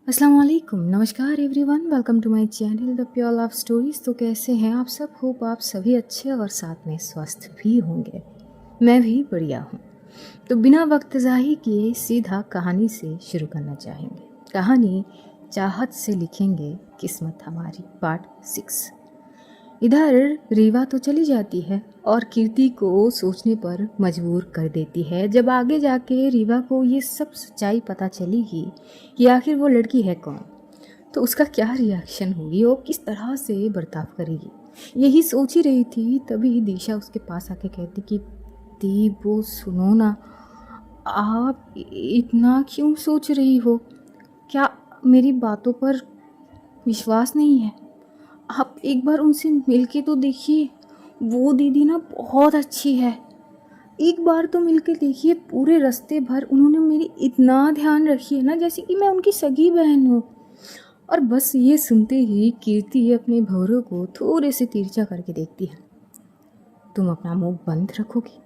अस्सलाम वालेकुम, नमस्कार everyone, welcome to my channel the pure love stories. तो कैसे हैं आप सब? होप आप सभी अच्छे और साथ में स्वस्थ भी होंगे। मैं भी बढ़िया हूँ। तो बिना वक्त ज़ाहिर किए सीधा कहानी से शुरू करना चाहेंगे। कहानी चाहत से लिखेंगे किस्मत हमारी, पार्ट 6। इधर रीवा तो चली जाती है और कीर्ति को सोचने पर मजबूर कर देती है। जब आगे जाके रीवा को ये सब सच्चाई पता चलेगी कि आखिर वो लड़की है कौन, तो उसका क्या रिएक्शन होगी, वो किस तरह से बर्ताव करेगी, यही सोच ही रही थी। तभी दिशा उसके पास आके कहती कि दी वो सुनो ना, आप इतना क्यों सोच रही हो? क्या मेरी बातों पर विश्वास नहीं है? आप एक बार उनसे मिल के तो देखिए। वो दीदी ना बहुत अच्छी है। एक बार तो मिल के देखिए, पूरे रास्ते भर उन्होंने मेरी इतना ध्यान रखी है ना, जैसे कि मैं उनकी सगी बहन हूँ। और बस ये सुनते ही कीर्ति अपने भौरों को थोड़े से तिरछा करके देखती है। तुम अपना मुंह बंद रखोगी?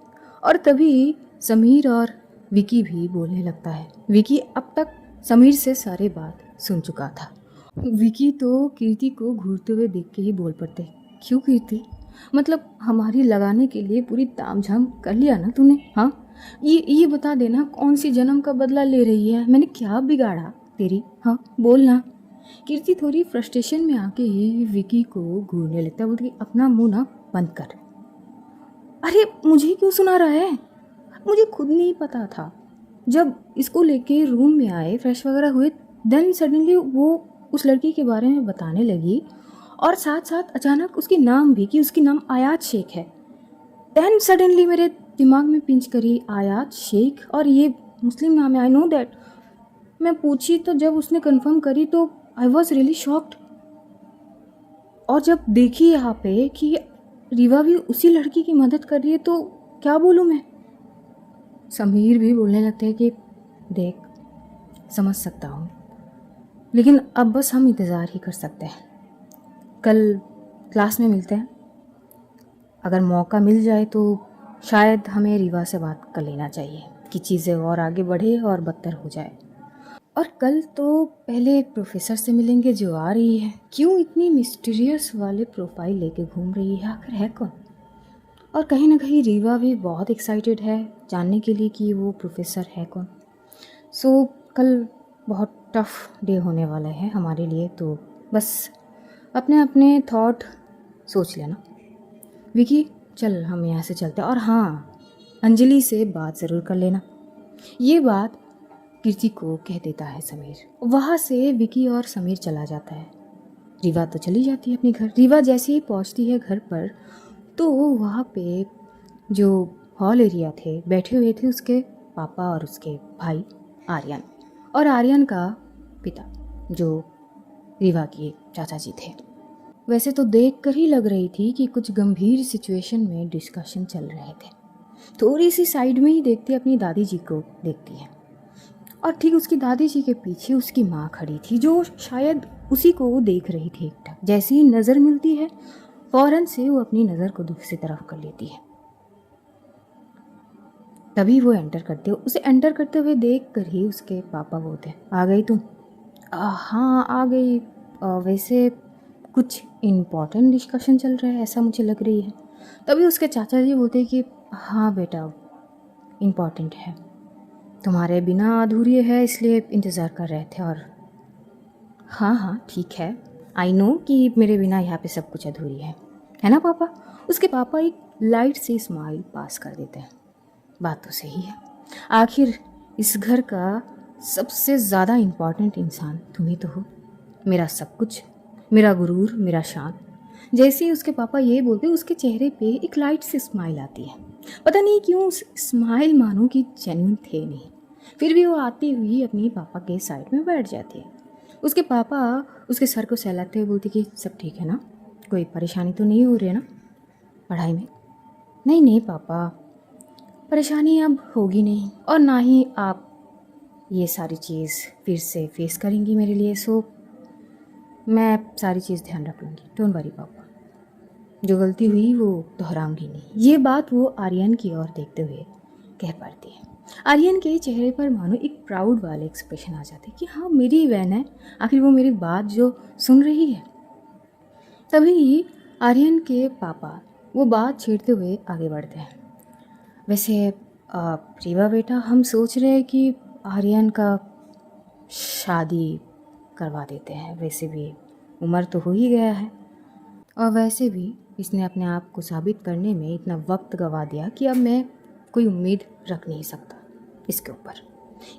और तभी समीर और विकी भी बोलने लगता है। विकी अब तक समीर से सारी बात सुन चुका था। विकी तो कीर्ति को घूरते हुए देख के ही बोल पड़ते, क्यों कीर्ति? मतलब हमारी लगाने के लिए पूरी तामझाम कर लिया ना तूने? हाँ, ये बता देना, कौन सी जन्म का बदला ले रही है? मैंने क्या बिगाड़ा तेरी? हाँ बोलना। कीर्ति थोड़ी फ्रस्ट्रेशन में आके ही विकी को घूरने लगता है। बोलती अपना मुंह ना बंद कर। अरे मुझे क्यों सुना रहा है? मुझे खुद नहीं पता था। जब इसको लेके रूम में आए, फ्रेश वगैरह हुए, देन सडनली वो उस लड़की के बारे में बताने लगी और साथ साथ अचानक उसकी नाम भी, कि उसकी नाम आयात शेख है। देन सडनली मेरे दिमाग में पिंच करी, आयात शेख और ये मुस्लिम नाम है, आई नो दैट। मैं पूछी तो जब उसने कंफर्म करी तो आई वॉज रियली शॉक्ड। और जब देखी यहाँ पे कि रीवा भी उसी लड़की की मदद कर रही है, तो क्या बोलूँ मैं? समीर भी बोलने लगते हैं कि देख, समझ सकता हूँ, लेकिन अब बस हम इंतज़ार ही कर सकते हैं। कल क्लास में मिलते हैं। अगर मौका मिल जाए तो शायद हमें रीवा से बात कर लेना चाहिए कि चीज़ें और आगे बढ़े और बदतर हो जाए। और कल तो पहले प्रोफेसर से मिलेंगे जो आ रही है। क्यों इतनी मिस्टीरियस वाले प्रोफाइल लेके घूम रही है? आखिर है कौन? और कहीं ना कहीं रीवा भी बहुत एक्साइटेड है जानने के लिए कि वो प्रोफेसर है कौन। सो कल बहुत टफ डे होने वाला है हमारे लिए। तो बस अपने अपने थॉट सोच लेना। विकी, चल हम यहाँ से चलते हैं। और हाँ, अंजलि से बात ज़रूर कर लेना। ये बात कीर्ति को कह देता है समीर। वहाँ से विकी और समीर चला जाता है। रीवा तो चली जाती है अपने घर। रीवा जैसे ही पहुँचती है घर पर, तो वहाँ पे जो हॉल एरिया थे, बैठे हुए थे उसके पापा और उसके भाई आर्यन, और आर्यन का पिता जो रीवा के चाचा जी थे। वैसे तो देख कर ही लग रही थी कि कुछ गंभीर सिचुएशन में डिस्कशन चल रहे थे। थोड़ी सी साइड में ही देखती अपनी दादी जी को देखती है, और ठीक उसकी दादी जी के पीछे उसकी माँ खड़ी थी, जो शायद उसी को वो देख रही थी एकटक। जैसे ही नज़र मिलती है, फौरन से वो अपनी नज़र को दूसरी तरफ कर लेती है। तभी वो एंटर करते हो, उसे एंटर करते हुए देख कर ही उसके पापा बोलते, आ गई तुम? हाँ आ गई। वैसे कुछ इम्पोर्टेंट डिस्कशन चल रहा है ऐसा मुझे लग रही है। तभी उसके चाचा जी बोलते कि हाँ बेटा, इम्पोर्टेंट है, तुम्हारे बिना अधूरी है, इसलिए इंतज़ार कर रहे थे। और हाँ हाँ ठीक है, आई नो कि मेरे बिना यहाँ पे सब कुछ अधूरी है ना पापा? उसके पापा एक लाइट सी स्माइल पास कर देते हैं। बात तो सही है, आखिर इस घर का सबसे ज़्यादा इम्पॉर्टेंट इंसान तुम ही तो हो, मेरा सब कुछ, मेरा गुरूर, मेरा शान। जैसे ही उसके पापा ये बोलते, उसके चेहरे पे एक लाइट सी स्माइल आती है। पता नहीं क्यों उस स्माइल मानो कि जेन्युइन थे नहीं, फिर भी वो आती हुई अपनी पापा के साइड में बैठ जाती है। उसके पापा उसके सर को सहलाते हुए बोलते कि सब ठीक है ना, कोई परेशानी तो नहीं हो रही है ना पढ़ाई में? नहीं नहीं पापा, परेशानी अब होगी नहीं, और ना ही आप ये सारी चीज़ फिर से फेस करेंगी मेरे लिए। सो मैं सारी चीज़ ध्यान रख लूँगी, डोंट वरी पापा, जो गलती हुई वो दोहराऊंगी नहीं। ये बात वो आर्यन की ओर देखते हुए कह पड़ती है। आर्यन के चेहरे पर मानो एक प्राउड वाले एक्सप्रेशन आ जाते कि हाँ मेरी ही बहन है, आखिर वो मेरी बात जो सुन रही है। तभी आर्यन के पापा वो बात छेड़ते हुए आगे बढ़ते हैं। वैसे रीवा बेटा, हम सोच रहे हैं कि आर्यन का शादी करवा देते हैं। वैसे भी उम्र तो हो ही गया है, और वैसे भी इसने अपने आप को साबित करने में इतना वक्त गंवा दिया कि अब मैं कोई उम्मीद रख नहीं सकता इसके ऊपर।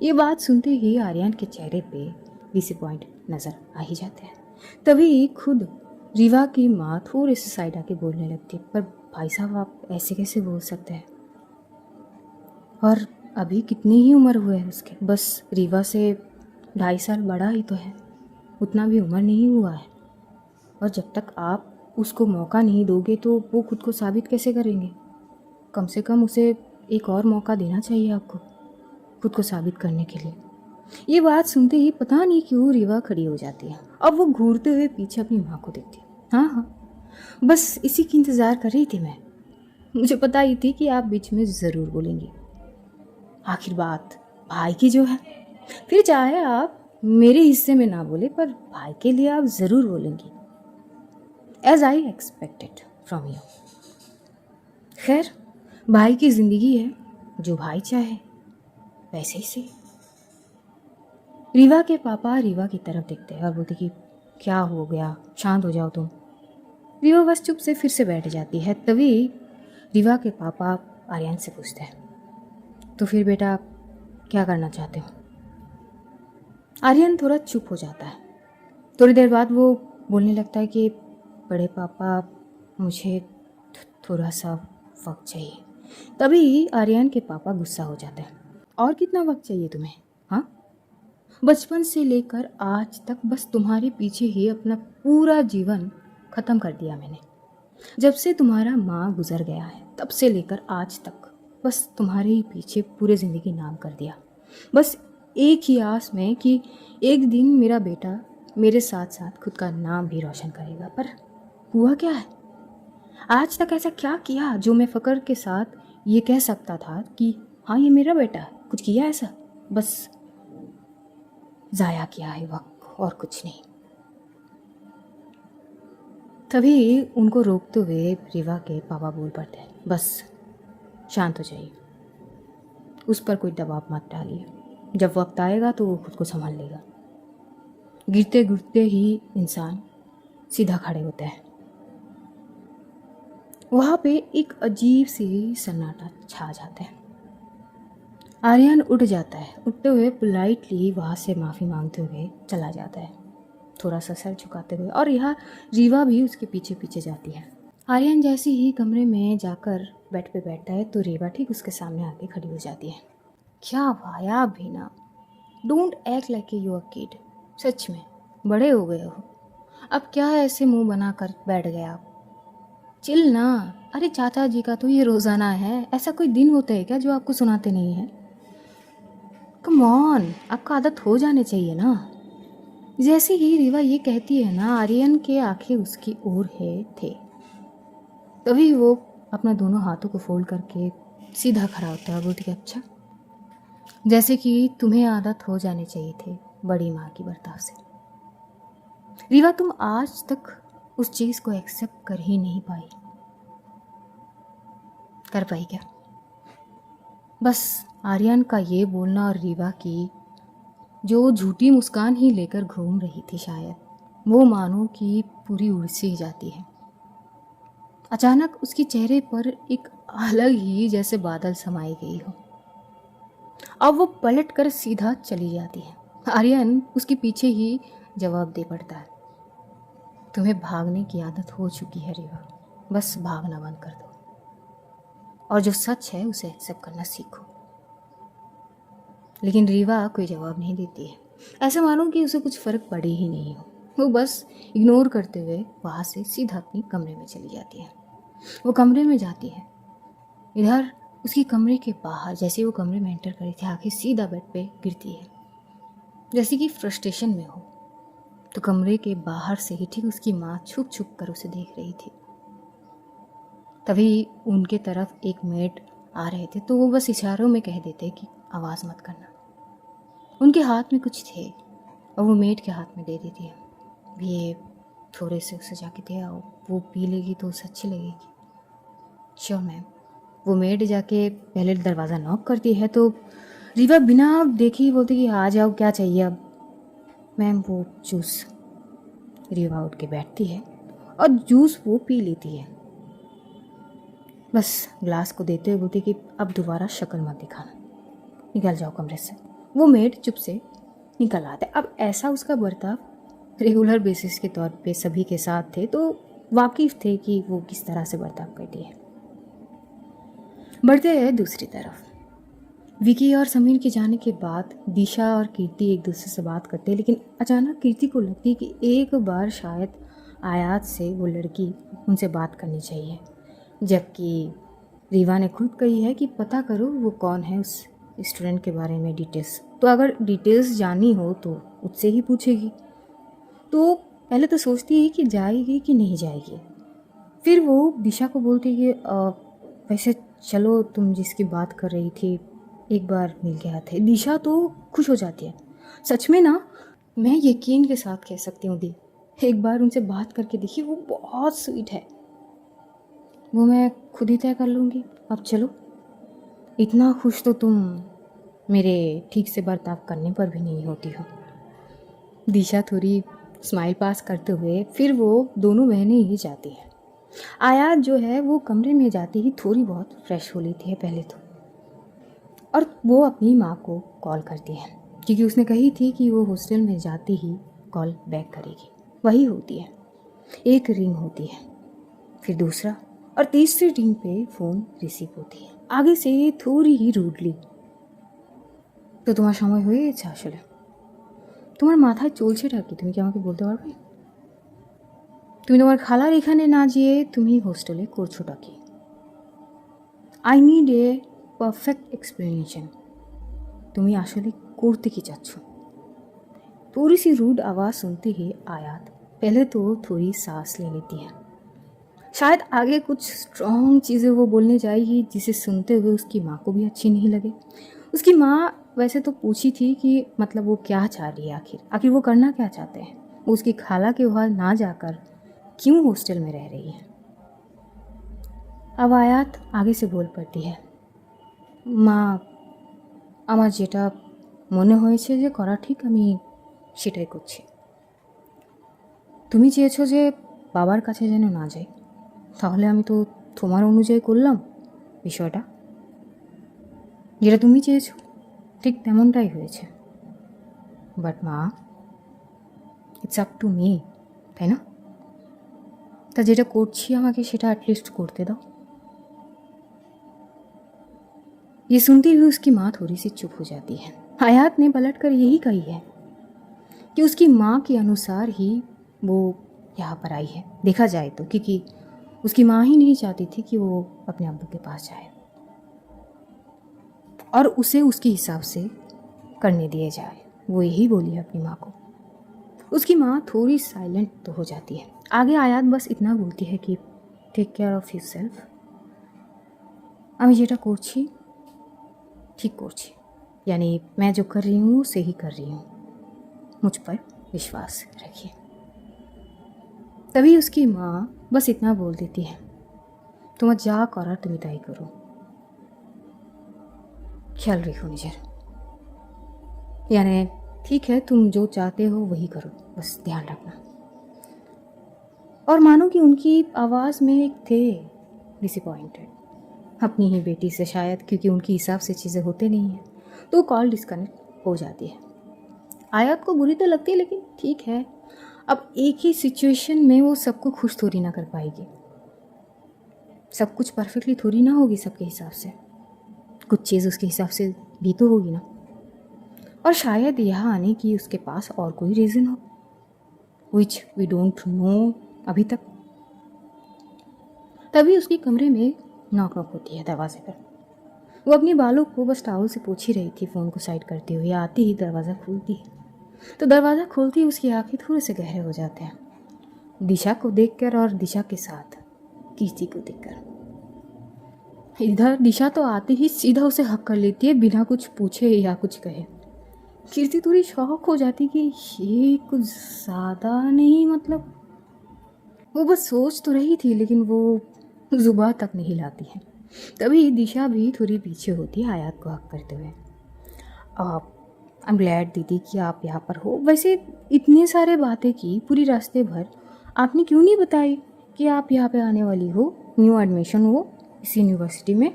ये बात सुनते ही आर्यन के चेहरे पे डिसअपॉइंट नज़र आ ही जाते हैं। तभी खुद रीवा की माँ थोड़े से साइड आके बोलने लगती है, पर भाई साहब आप ऐसे कैसे बोल सकते हैं, और अभी कितनी ही उम्र हुई है उसके, बस रीवा से 2.5 साल बड़ा ही तो है, उतना भी उम्र नहीं हुआ है। और जब तक आप उसको मौका नहीं दोगे तो वो खुद को साबित कैसे करेंगे। कम से कम उसे एक और मौका देना चाहिए आपको खुद को साबित करने के लिए। ये बात सुनते ही पता नहीं क्यों रीवा खड़ी हो जाती है। अब वो घूरते हुए पीछे अपनी माँ को देखती है। हाँ, बस इसी की इंतज़ार कर रही थी मैं। मुझे पता ही थी कि आप बीच में ज़रूर बोलेंगी। आखिर बात भाई की जो है, फिर चाहे आप मेरे हिस्से में ना बोले, पर भाई के लिए आप ज़रूर बोलेंगी, as I expected from you. खैर, भाई की ज़िंदगी है, जो भाई चाहे वैसे ही सही। रीवा के पापा रीवा की तरफ देखते हैं और बोलते कि क्या हो गया, शांत हो जाओ तुम। रीवा बस चुप से फिर से बैठ जाती है। तभी रीवा के पापा आर्यन से पूछते हैं, तो फिर बेटा क्या करना चाहते हो। आर्यन थोड़ा चुप हो जाता है। थोड़ी देर बाद वो बोलने लगता है कि बड़े पापा, मुझे थोड़ा सा वक्त चाहिए। तभी आर्यन के पापा गुस्सा हो जाते हैं, और कितना वक्त चाहिए तुम्हें, हाँ? बचपन से लेकर आज तक बस तुम्हारे पीछे ही अपना पूरा जीवन ख़त्म कर दिया मैंने। जब से तुम्हारा माँ गुजर गया है तब से लेकर आज तक बस तुम्हारे ही पीछे पूरे ज़िंदगी नाम कर दिया, बस एक ही आस में कि एक दिन मेरा बेटा मेरे साथ साथ खुद का नाम भी रोशन करेगा। पर हुआ क्या है? आज तक ऐसा क्या किया जो मैं फ़ख्र के साथ ये कह सकता था कि हाँ ये मेरा बेटा है? कुछ किया ऐसा? बस ज़ाया किया है वक्त, और कुछ नहीं। तभी उनको रोकते हुए रीवा के पापा बोल पड़ते हैं, बस शांत हो जाइए, उस पर कोई दबाव मत डालिए, जब वक्त आएगा तो वो खुद को संभाल लेगा। गिरते गिरते ही इंसान सीधा खड़े होते हैं। वहाँ पे एक अजीब सी सन्नाटा छा जाता है। आर्यन उठ जाता है, उठते हुए पोलाइटली वहाँ से माफ़ी मांगते हुए चला जाता है, थोड़ा सा सर झुकाते हुए, और यहाँ रीवा भी उसके पीछे पीछे जाती है। आर्यन जैसे ही कमरे में जाकर बेड पे बैठता है तो रीवा ठीक उसके सामने आके खड़ी हो जाती है। क्या वाया भीना, don't act like a your kid, सच में बड़े हो गए हो, अब क्या ऐसे मुंह बना कर बैठ गए आप, चिल ना। अरे चाचा जी का तो ये रोज़ाना है, ऐसा कोई दिन होता है क्या जो आपको सुनाते नहीं हैं? कम ऑन, आपका आदत हो जाने चाहिए ना। जैसे ही रीवा ये कहती है ना, आर्यन के आंखें उसकी ओर है थे। तभी वो अपना दोनों हाथों को फोल्ड करके सीधा खड़ा होता है, बोलती है अच्छा, जैसे कि तुम्हें आदत हो जाने चाहिए थे बड़ी माँ की बर्ताव से। रीवा, तुम आज तक उस चीज़ को एक्सेप्ट कर ही नहीं पाई, कर पाई क्या? बस आर्यन का ये बोलना और रीवा की जो झूठी मुस्कान ही लेकर घूम रही थी, शायद वो मानो कि पूरी उड़ सी जाती है। अचानक उसके चेहरे पर एक अलग ही जैसे बादल समाई गई हो। अब वो पलट कर सीधा चली जाती है। आर्यन उसके पीछे ही जवाब दे पड़ता है, तुम्हें भागने की आदत हो चुकी है रीवा, बस भागना बंद कर दो और जो सच है उसे एक्सेप्ट करना सीखो। लेकिन रीवा कोई जवाब नहीं देती है, ऐसा मानो कि उसे कुछ फ़र्क पड़े ही नहीं हो। वो बस इग्नोर करते हुए वहाँ से सीधा अपने कमरे में चली जाती है। वो कमरे में जाती है, इधर उसकी कमरे के बाहर जैसे वो कमरे में एंटर करी थी, आंखें सीधा बेड पे गिरती है जैसे कि फ्रस्ट्रेशन में हो। तो कमरे के बाहर से ही ठीक उसकी माँ छुप छुप कर उसे देख रही थी। तभी उनके तरफ एक मेड आ रहे थे, तो वो बस इशारों में कह देते कि आवाज़ मत करना। उनके हाथ में कुछ थे और वो मेड के हाथ में दे देती है, ये थोड़े से उसे जाके दे आओ, वो पी लेगी तो उसे अच्छी लगेगी। Sure ma'am. वो मेड जाके पहले दरवाज़ा नॉक करती है तो रीवा बिना देखे ही बोलती कि आ जाओ, क्या चाहिए अब। मैम वो जूस। रीवा उठ के बैठती है और जूस वो पी लेती है। बस ग्लास को देते हुए बोलती कि अब दोबारा शक्ल मत दिखाना, निकल जाओ कमरे से। वो मेड चुप से निकल आता है। अब ऐसा उसका बर्ताव रेगुलर बेसिस के तौर पे सभी के साथ थे तो वाकिफ थे कि वो किस तरह से बर्ताव करती है। बढ़ते हैं दूसरी तरफ। विकी और समीर के जाने के बाद दिशा और कीर्ति एक दूसरे से बात करते हैं, लेकिन अचानक कीर्ति को लगती है कि एक बार शायद आयात से वो लड़की उनसे बात करनी चाहिए, जबकि रीवा ने खुद कही है कि पता करो वो कौन है, उस स्टूडेंट के बारे में डिटेल्स। तो अगर डिटेल्स जाननी हो तो उससे ही पूछेगी। तो पहले तो सोचती है कि जाएगी कि नहीं जाएगी। फिर वो दिशा को बोलती है कि वैसे चलो, तुम जिसकी बात कर रही थी एक बार मिल के आते। दिशा तो खुश हो जाती है। सच में ना, मैं यकीन के साथ कह सकती हूँ दी, एक बार उनसे बात करके देखिए, वो बहुत स्वीट है। वो मैं खुद ही तय कर लूँगी, अब चलो। इतना खुश तो तुम मेरे ठीक से बर्ताव करने पर भी नहीं होती हो। दिशा थोड़ी स्माइल पास करते हुए फिर वो दोनों बहनें ही जाती हैं। आयात जो है वो कमरे में जाती ही थोड़ी बहुत फ्रेश हो लेती है पहले तो, और वो अपनी माँ को कॉल करती है, क्योंकि उसने कही थी कि वो हॉस्टल में जाती ही कॉल बैक करेगी। वही होती है, एक रिंग होती है, फिर दूसरा और तीसरी रिंग पे फ़ोन रिसीव होती है, आगे से थोड़ी ही रूडली। তো তোমার সময় হয়ে গেছে আসলে, তোমার মাথায় চলছেটা কি? তুমি কি আমাকে বলতে পারবে? তুমি তোমার খালার এখানে না যেয়ে তুমি হোস্টেলে করছোটা কি? I need a perfect explanation. তুমি আসলে করতে কি চাচ্ছ? थोड़ी सी रूड आवाज़ सुनते ही आयात पहले तो थोड़ी सांस ले लेती है। शायद आगे कुछ स्ट्रॉन्ग चीज़ें वो बोलने जाएगी जिसे सुनते हुए उसकी माँ को भी अच्छी नहीं लगे। उसकी माँ वैसे तो पूछी थी कि मतलब वो क्या चाह रही है, आखिर वो करना क्या चाहते हैं, वो उसकी खाला के वहाँ ना जाकर क्यों हॉस्टल में रह रही है। अब आयात आगे से बोल पड़ती है, মা, আমার যেটা মনে হয়েছে যে করা ঠিক আমি সেটাই করছি। তুমি চেয়েছো যে বাবার কাছে যেন না যাই, তাহলে আমি তো তোমার অনুযায়ী করলাম বিষয়টা। যেটা তুমি চেয়েছো ঠিক তেমনটাই হয়েছে। বাট মা, ইটস আপ টু মি, তাই না? তা যেটা করছি আমাকে সেটা অ্যাটলিস্ট করতে দাও। ये सुनती हुई उसकी माँ थोड़ी सी चुप हो जाती है। आयात ने पलटकर यही कही है कि उसकी माँ के अनुसार ही वो यहाँ पर आई है, देखा जाए तो, क्योंकि उसकी माँ ही नहीं चाहती थी कि वो अपने अब्बू के पास जाए और उसे उसके हिसाब से करने दिए जाए। वो यही बोली है अपनी माँ को। उसकी माँ थोड़ी साइलेंट तो हो जाती है। आगे आयात बस इतना बोलती है कि टेक केयर ऑफ योरसेल्फ। আমি যেটা করছি ठीक করছি, यानी मैं जो कर रही हूँ उसे ही कर रही हूँ, मुझ पर विश्वास रखिए। तभी उसकी माँ बस इतना बोल देती है, তোমার যা করার তুমি তাই করো, ख्याल रखो निजर। यानी ठीक है, तुम जो चाहते हो वही करो, बस ध्यान रखना। और मानो कि उनकी आवाज़ में एक थे डिसअपॉइंटेड अपनी ही बेटी से, शायद क्योंकि उनके हिसाब से चीज़ें होते नहीं हैं। तो कॉल डिस्कनेक्ट हो जाती है। आयात को बुरी तो लगती है, लेकिन ठीक है, अब एक ही सिचुएशन में वो सबको खुश थोड़ी ना कर पाएगी। सब कुछ परफेक्टली थोड़ी ना होगी सबके हिसाब से, कुछ चीज़ उसके हिसाब से भी तो होगी ना। और शायद यहाँ आने की उसके पास और कोई रीज़न हो, विच वी डोंट नो अभी तक। तभी उसके कमरे में नॉक नॉक होती है दरवाजे पर। वो अपने बालों को बस टॉवल से पोंछ ही रही थी, फ़ोन को साइड करते हुए। आती ही दरवाज़ा खोलती है तो दरवाज़ा खोलती ही उसकी आंखें थोड़े से गहरे हो जाते हैं, दिशा को देखकर और दिशा के साथ कीर्ति को देखकर। इधर दिशा तो आते ही सीधा उसे हक कर लेती है बिना कुछ पूछे या कुछ कहे। कीर्ति थोड़ी शॉक हो जाती कि ये कुछ ज़्यादा नहीं, मतलब वो बस सोच तो रही थी लेकिन वो जुबान तक नहीं लाती है। तभी दिशा भी थोड़ी पीछे होती है आयात को हक करते हुए। आई एम ग्लैड दीदी कि आप यहाँ पर हो। वैसे इतने सारे बातें की पूरी रास्ते भर, आपने क्यों नहीं बताई कि आप यहाँ पे आने वाली हो, न्यू एडमिशन हो इस यूनिवर्सिटी में।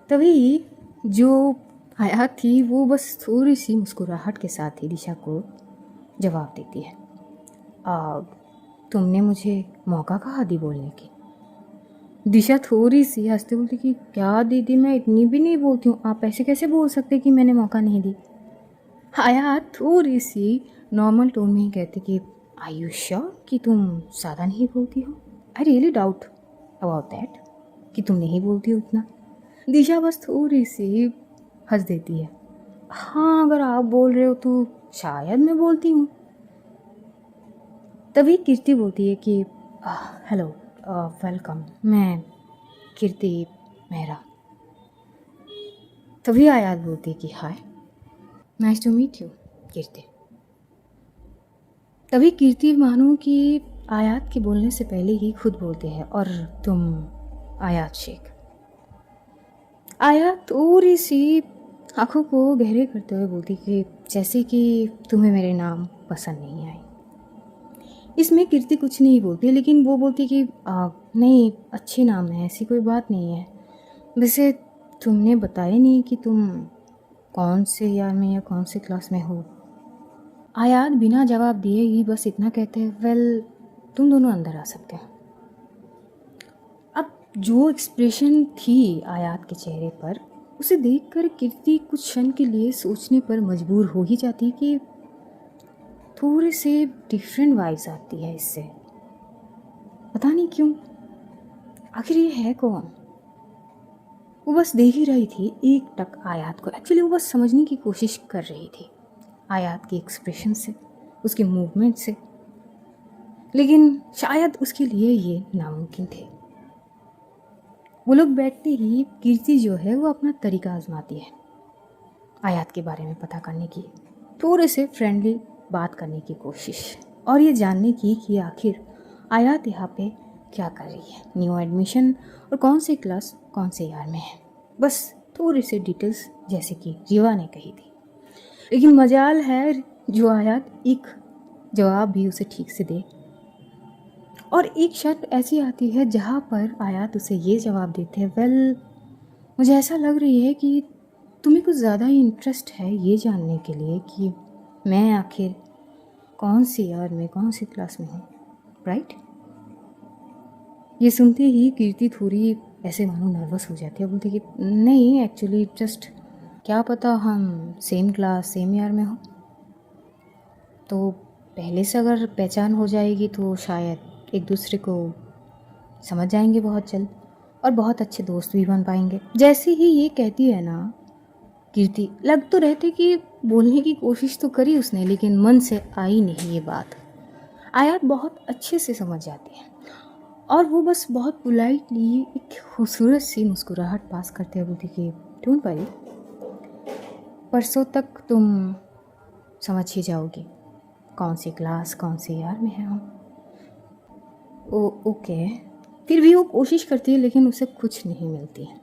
तभी जो आयात थी वो बस थोड़ी सी मुस्कुराहट के साथ ही दिशा को जवाब देती है, तुमने मुझे मौका कहा दी बोलने की। दिशा थोड़ी सी हंसते बोलती कि क्या दीदी, मैं इतनी भी नहीं बोलती हूँ, आप ऐसे कैसे बोल सकते कि मैंने मौका नहीं दी। आयात थोड़ी सी नॉर्मल टोन में ही कहती कि आई यू श्योर कि तुम ज़्यादा नहीं बोलती हो। I really doubt about that कि तुम नहीं बोलती हो उतना। दिशा बस थोड़ी सी हंस देती है। हाँ, अगर आप बोल रहे हो तो शायद मैं बोलती हूँ। तभी कीर्ति बोलती है कि हेलो, वेलकम, मैं कीर्ति मेहरा। तभी आयात बोलती है कि हाय, नाइस टू मीट यू कीर्ति। तभी कीर्ति मानो कि आयात के बोलने से पहले ही खुद बोलते हैं, और तुम आयात शेख। आयात थोड़ी सी आंखों को गहरे करते हुए बोलती कि जैसे कि तुम्हें मेरे नाम पसंद नहीं आए। इसमें कीर्ति कुछ नहीं बोलती, लेकिन वो बोलती कि नहीं, अच्छे नाम है, ऐसी कोई बात नहीं है। वैसे तुमने बताया नहीं कि तुम कौन से ईयर में या कौन से क्लास में हो। आयात बिना जवाब दिए ही बस इतना कहते हैं, वेल तुम दोनों अंदर आ सकते हो। अब जो एक्सप्रेशन थी आयात के चेहरे पर, उसे देखकर कीर्ति कुछ क्षण के लिए सोचने पर मजबूर हो ही जाती कि थोड़े से डिफरेंट वाइब्स आती है इससे, पता नहीं क्यों। आखिर ये है कौन। वो बस देख ही रही थी एक टक आयात को। एक्चुअली वो बस समझने की कोशिश कर रही थी आयात के एक्सप्रेशन से, उसके मूवमेंट से, लेकिन शायद उसके लिए ये नामुमकिन थे। वो लोग बैठते ही कीर्ति जो है वो अपना तरीका आजमाती है आयात के बारे में पता करने की, थोड़े से फ्रेंडली बात करने की कोशिश, और ये जानने की कि आखिर आयात यहाँ पे क्या कर रही है, न्यू एडमिशन और कौन से क्लास कौन से ईयर में है। बस थोड़ी सी डिटेल्स जैसे कि रीवा ने कही थी। लेकिन मजाल है जो आयात एक जवाब भी उसे ठीक से दे, और एक शर्त ऐसी आती है जहाँ पर आयात उसे ये जवाब देते हैं, वेल मुझे ऐसा लग रही है कि तुम्हें कुछ ज़्यादा ही इंटरेस्ट है ये जानने के लिए कि मैं आखिर कौन सी ईयर में कौन सी क्लास में हूँ, राइट। ये सुनते ही कीर्ति थोड़ी ऐसे मानो नर्वस हो जाती है, बोलती कि नहीं, एक्चुअली जस्ट क्या पता हम सेम क्लास सेम ईयर में हो, तो पहले से अगर पहचान हो जाएगी तो शायद एक दूसरे को समझ जाएंगे बहुत जल्द, और बहुत अच्छे दोस्त भी बन पाएंगे। जैसे ही ये कहती है ना कीर्ति, लग तो रहते कि बोलने की कोशिश तो करी उसने, लेकिन मन से आई नहीं ये बात। आयात बहुत अच्छे से समझ जाती है, और वो बस बहुत पोलाइटली एक खूबसूरत सी मुस्कुराहट पास करते हुए बोलती कि डोंट वरी, परसों तक तुम समझ ही जाओगी कौन सी क्लास कौन से ईयर में है हम। ओके। फिर भी वो कोशिश करती है, लेकिन उसे कुछ नहीं मिलती है।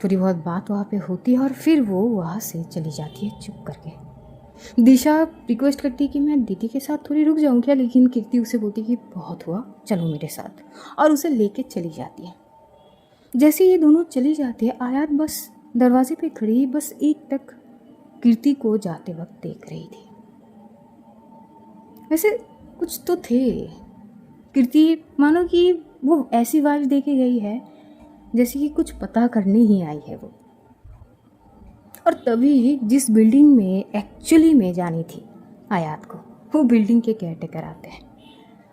थोड़ी बहुत बात वहाँ पे होती है, और फिर वो वहाँ से चली जाती है चुप करके। दिशा रिक्वेस्ट करती है कि मैं दीदी के साथ थोड़ी रुक जाऊँ क्या, लेकिन कीर्ति उसे बोलती कि बहुत हुआ, चलो मेरे साथ, और उसे लेके चली जाती है। जैसे ये दोनों चली जाती है, आयात बस दरवाजे पे खड़ी बस एक टक कीर्ति को जाते वक्त देख रही थी। वैसे कुछ तो थे, कीर्ति मानो कि वो ऐसी वाइब दे के गई है जैसे कि कुछ पता करने ही आई है वो। और तभी जिस बिल्डिंग में एक्चुअली में जानी थी आयात को, वो बिल्डिंग के केयरटेकर आते हैं,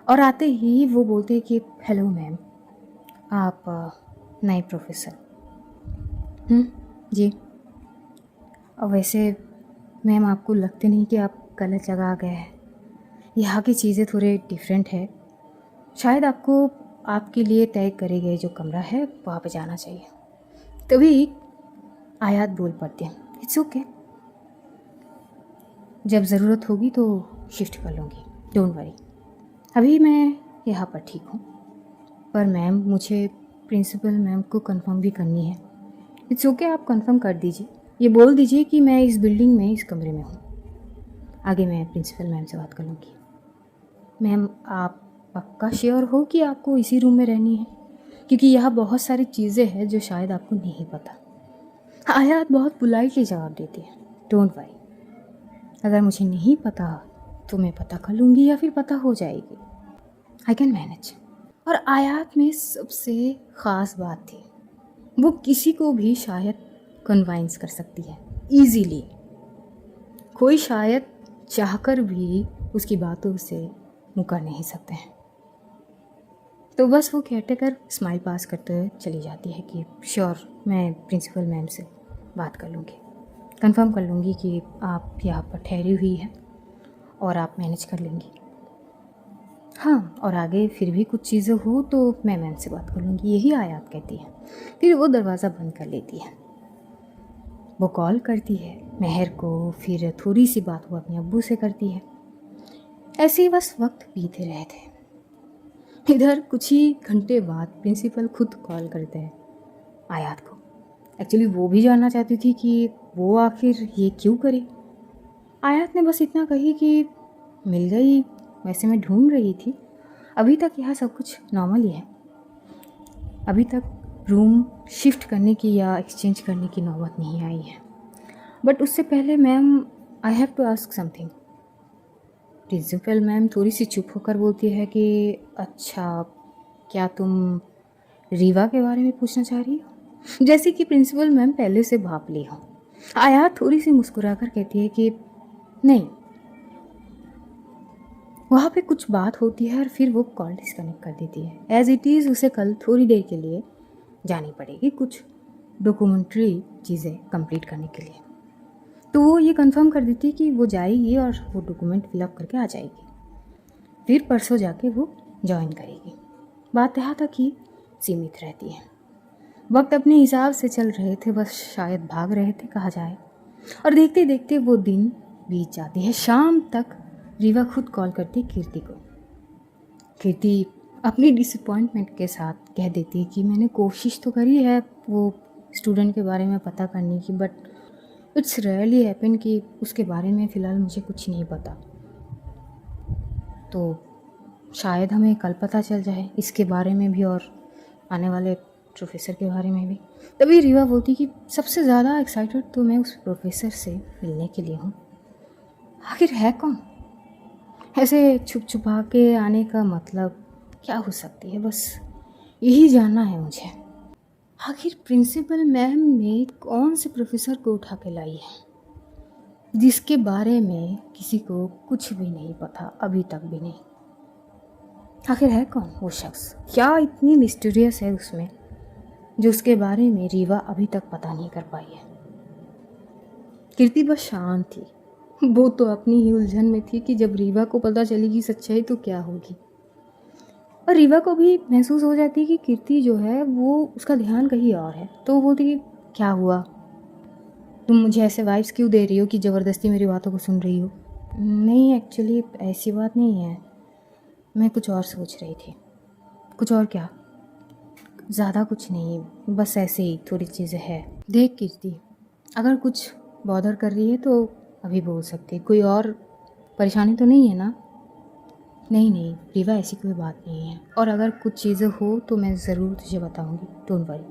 और आते ही वो बोलते हैं कि हेलो मैम, आप नए प्रोफेसर। जी। और वैसे मैम आपको लगते नहीं कि आप गलत जगह आ गए हैं, यहाँ की चीज़ें थोड़े डिफरेंट है, शायद आपको आपके लिए तय करे गए जो कमरा है वहाँ पे जाना चाहिए। तभी आयात बोल पड़ती है, इट्स ओके, जब ज़रूरत होगी तो शिफ्ट कर लूँगी, डोंट वरी, अभी मैं यहाँ पर ठीक हूँ। पर मैम, मुझे प्रिंसिपल मैम को कंफर्म भी करनी है। इट्स ओके, आप कंफर्म कर दीजिए, ये बोल दीजिए कि मैं इस बिल्डिंग में इस कमरे में हूँ, आगे मैं प्रिंसिपल मैम से बात कर लूँगी। मैम, आप पक्का श्योर हो कि आपको इसी रूम में रहनी है? क्योंकि यहाँ बहुत सारी चीज़ें हैं जो शायद आपको नहीं पता। आयात बहुत पोलाइटली जवाब देती है, डोंट वरी, अगर मुझे नहीं पता तो मैं पता कर लूँगी या फिर पता हो जाएगी, आई कैन मैनेज। और आयात में सबसे ख़ास बात थी, वो किसी को भी शायद कन्वाइंस कर सकती है ईजीली। कोई शायद चाहकर भी उसकी बातों से मुकर नहीं सकते हैं। तो बस वो केयरटेकर स्माइल पास करते हुए चली जाती है कि श्योर, मैं प्रिंसिपल मैम से बात कर लूँगी, कंफर्म कर लूँगी कि आप यहाँ पर ठहरी हुई हैं और आप मैनेज कर लेंगी। हाँ, और आगे फिर भी कुछ चीज़ें हो तो मैं मैम से बात कर लूँगी, यही आयात कहती है। फिर वो दरवाज़ा बंद कर लेती है। वो कॉल करती है महर को, फिर थोड़ी सी बात वो अपने अब्बू से करती है। ऐसे ही बस वक्त बीते रहे थे। इधर कुछ ही घंटे बाद प्रिंसिपल खुद कॉल करते हैं आयात को। एक्चुअली वो भी जानना चाहती थी कि वो आखिर ये क्यों करे। आयात ने बस इतना कही कि मिल गई, वैसे मैं ढूंढ रही थी, अभी तक यहाँ सब कुछ नॉर्मल ही है, अभी तक रूम शिफ्ट करने की या एक्सचेंज करने की नौबत नहीं आई है। बट उससे पहले ma'am, I have to ask something. Principal ma'am थोड़ी सी चुप होकर बोलती है कि अच्छा, क्या तुम रीवा के बारे में पूछना चाह रही हो? जैसे कि प्रिंसिपल मैम पहले से भाप ली हो। आयात थोड़ी सी मुस्कुराकर कहती है कि नहीं, वहाँ पे कुछ बात होती है और फिर वो कॉल डिस्कनेक्ट कर देती है। एज इट इज़ उसे कल थोड़ी देर के लिए जानी पड़ेगी कुछ डॉक्यूमेंट्री चीज़ें कंप्लीट करने के लिए। तो वो ये कंफर्म कर देती है कि वो जाएगी और वो डॉक्यूमेंट फिलअप करके आ जाएगी, फिर परसों जाके वो ज्वाइन करेगी। बात यहाँ तक ही सीमित रहती है। वक्त अपने हिसाब से चल रहे थे, बस शायद भाग रहे थे कहा जाए। और देखते देखते वो दिन बीत जाती है। शाम तक रीवा खुद कॉल करती कीर्ति को। कीर्ति अपनी डिसअपॉइंटमेंट के साथ कह देती है कि मैंने कोशिश तो करी है वो स्टूडेंट के बारे में पता करने की, बट इट्स रेयरली हैपन कि उसके बारे में फ़िलहाल मुझे कुछ नहीं पता, तो शायद हमें कल पता चल जाए इसके बारे में भी और आने वाले प्रोफेसर के बारे में भी। तभी रीवा बोलती कि सबसे ज़्यादा एक्साइटेड तो मैं उस प्रोफेसर से मिलने के लिए हूँ। आखिर है कौन? ऐसे छुप छुपा के आने का मतलब क्या हो सकती है, बस यही जानना है मुझे। आखिर प्रिंसिपल मैम ने कौन से प्रोफेसर को उठा के लाई है जिसके बारे में किसी को कुछ भी नहीं पता, अभी तक भी नहीं। आखिर है कौन वो शख्स? क्या इतनी मिस्टीरियस है उसमें जो उसके बारे में रीवा अभी तक पता नहीं कर पाई है। कीर्ति बस शांत थी। वो तो अपनी ही उलझन में थी कि जब रीवा को पता चलेगी सच्चाई तो क्या होगी। और रीवा को भी महसूस हो जाती है कि कीर्ति जो है वो उसका ध्यान कहीं और है। तो वो बोलती कि क्या हुआ, तुम मुझे ऐसे वाइब्स क्यों दे रही हो कि ज़बरदस्ती मेरी बातों को सुन रही हो? नहीं, एक्चुअली ऐसी बात नहीं है, मैं कुछ और सोच रही थी। कुछ और क्या? ज़्यादा कुछ नहीं, बस ऐसे ही थोड़ी चीज़ें हैं। देख कीर्ति, अगर कुछ बॉदर कर रही है तो अभी बोल सकते, कोई और परेशानी तो नहीं है ना? नहीं नहीं रीवा, ऐसी कोई बात नहीं है, और अगर कुछ चीज़ें हो तो मैं ज़रूर तुझे बताऊंगी, डोंट वरी।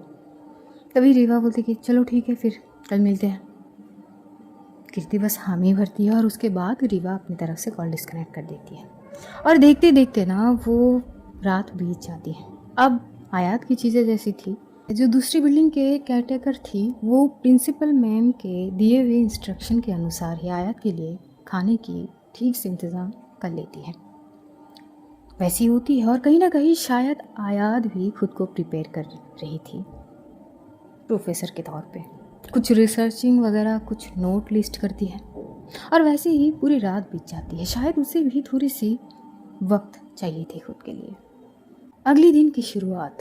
तभी रीवा बोलती कि चलो ठीक है, फिर कल मिलते हैं। कीर्ति बस हामी भरती है और उसके बाद रीवा अपनी तरफ से कॉल डिस्कनेक्ट कर देती है। और देखते देखते ना वो रात बीत जाती है। अब आयात की चीज़ें जैसी थी, जो दूसरी बिल्डिंग के केयरटेकर थी वो प्रिंसिपल मैम के दिए हुए इंस्ट्रक्शन के अनुसार ही आयात के लिए खाने की ठीक से इंतज़ाम कर लेती है, वैसी होती है। और कहीं ना कहीं शायद आयात भी खुद को प्रिपेयर कर रही थी प्रोफेसर के तौर पे, कुछ रिसर्चिंग वगैरह, कुछ नोट लिस्ट करती है। और वैसे ही पूरी रात बीत जाती है। शायद उसे भी थोड़ी सी वक्त चाहिए थी खुद के लिए। अगले दिन की शुरुआत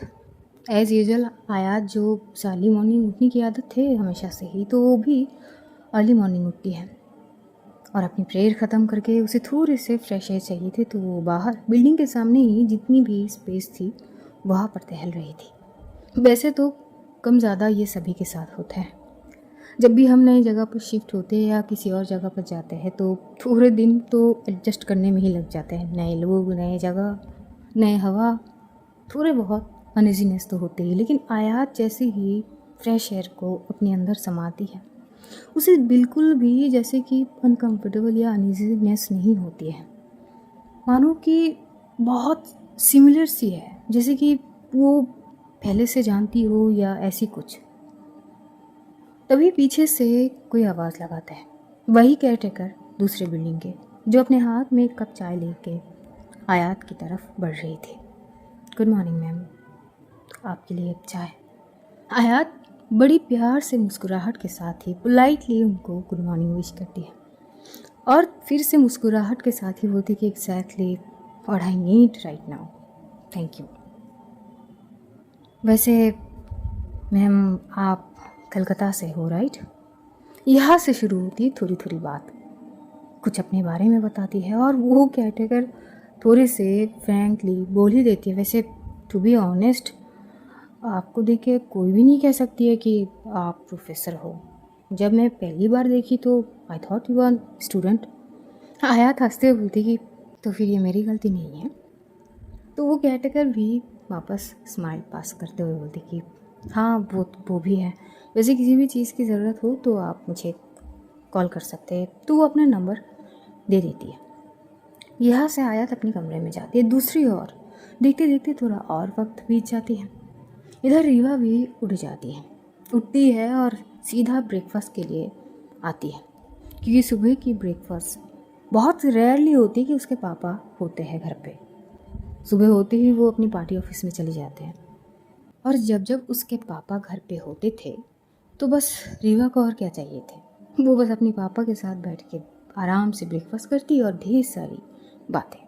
एज़ यूजुअल। आयात जो अर्ली मॉर्निंग उठने की आदत थे हमेशा से ही, तो वो भी अर्ली मॉर्निंग उठती है और अपनी प्रेयर ख़त्म करके उसे थोड़े से फ्रेश एयर चाहिए थे, तो वो बाहर बिल्डिंग के सामने ही जितनी भी स्पेस थी वहाँ पर टहल रही थी। वैसे तो कम ज़्यादा ये सभी के साथ होता है। जब भी हम नई जगह पर शिफ्ट होते हैं या किसी और जगह पर जाते हैं तो थोड़े दिन तो एडजस्ट करने में ही लग जाते हैं। नए लोग, नए जगह, नए हवा, थोड़े बहुत अनइजीनेस तो होते ही। लेकिन आयात जैसे ही फ्रेश एयर को अपने अंदर समाती है, उसे बिल्कुल भी जैसे कि अनकंफर्टेबल या अनइजीनेस नहीं होती है। मानो कि बहुत सिमिलर सी है, जैसे कि वो पहले से जानती हो या ऐसी कुछ। तभी पीछे से कोई आवाज़ लगाता है, वही केयरटेकर दूसरे बिल्डिंग के, जो अपने हाथ में एक कप चाय लेके आयात की तरफ बढ़ रही थी। गुड मॉर्निंग मैम, आपके लिए एक चाय। आयात बड़ी प्यार से मुस्कुराहट के साथ ही पोलाइटली उनको गुड मॉर्निंग विश करती है और फिर से मुस्कुराहट के साथ ही बोलती कि exactly what I need right now, thank you. वैसे मैम आप कलकत्ता से हो राइट? यहाँ से शुरू होती है थोड़ी थोड़ी बात, कुछ अपने बारे में बताती है और वो केयरटेकर थोड़े से फ्रैंकली बोल ही देती है, वैसे टू बी ऑनेस्ट आपको देख के कोई भी नहीं कह सकती है कि आप प्रोफेसर हो। जब मैं पहली बार देखी तो I thought you are student. Ayat हंसते हुए बोलती कि तो फिर ये मेरी गलती नहीं है। तो वो केयरटेकर भी वापस स्माइल पास करते हुए बोलती कि हाँ वो भी है, वैसे किसी भी चीज़ की ज़रूरत हो तो आप मुझे कॉल कर सकते हैं। तो वो अपना नंबर दे देती है। यहाँ से आयात अपने कमरे में जाती है। दूसरी ओर देखते देखते थोड़ा और वक्त बीत जाती है। इधर रीवा भी उठ जाती है, उठती है और सीधा ब्रेकफास्ट के लिए आती है, क्योंकि सुबह की ब्रेकफास्ट बहुत रेयरली होती है कि उसके पापा होते हैं घर पे। सुबह होते ही वो अपनी पार्टी ऑफिस में चले जाते हैं और जब जब उसके पापा घर पे होते थे तो बस रीवा को और क्या चाहिए थे, वो बस अपने पापा के साथ बैठ के आराम से ब्रेकफास्ट करती और ढेर सारी बातें।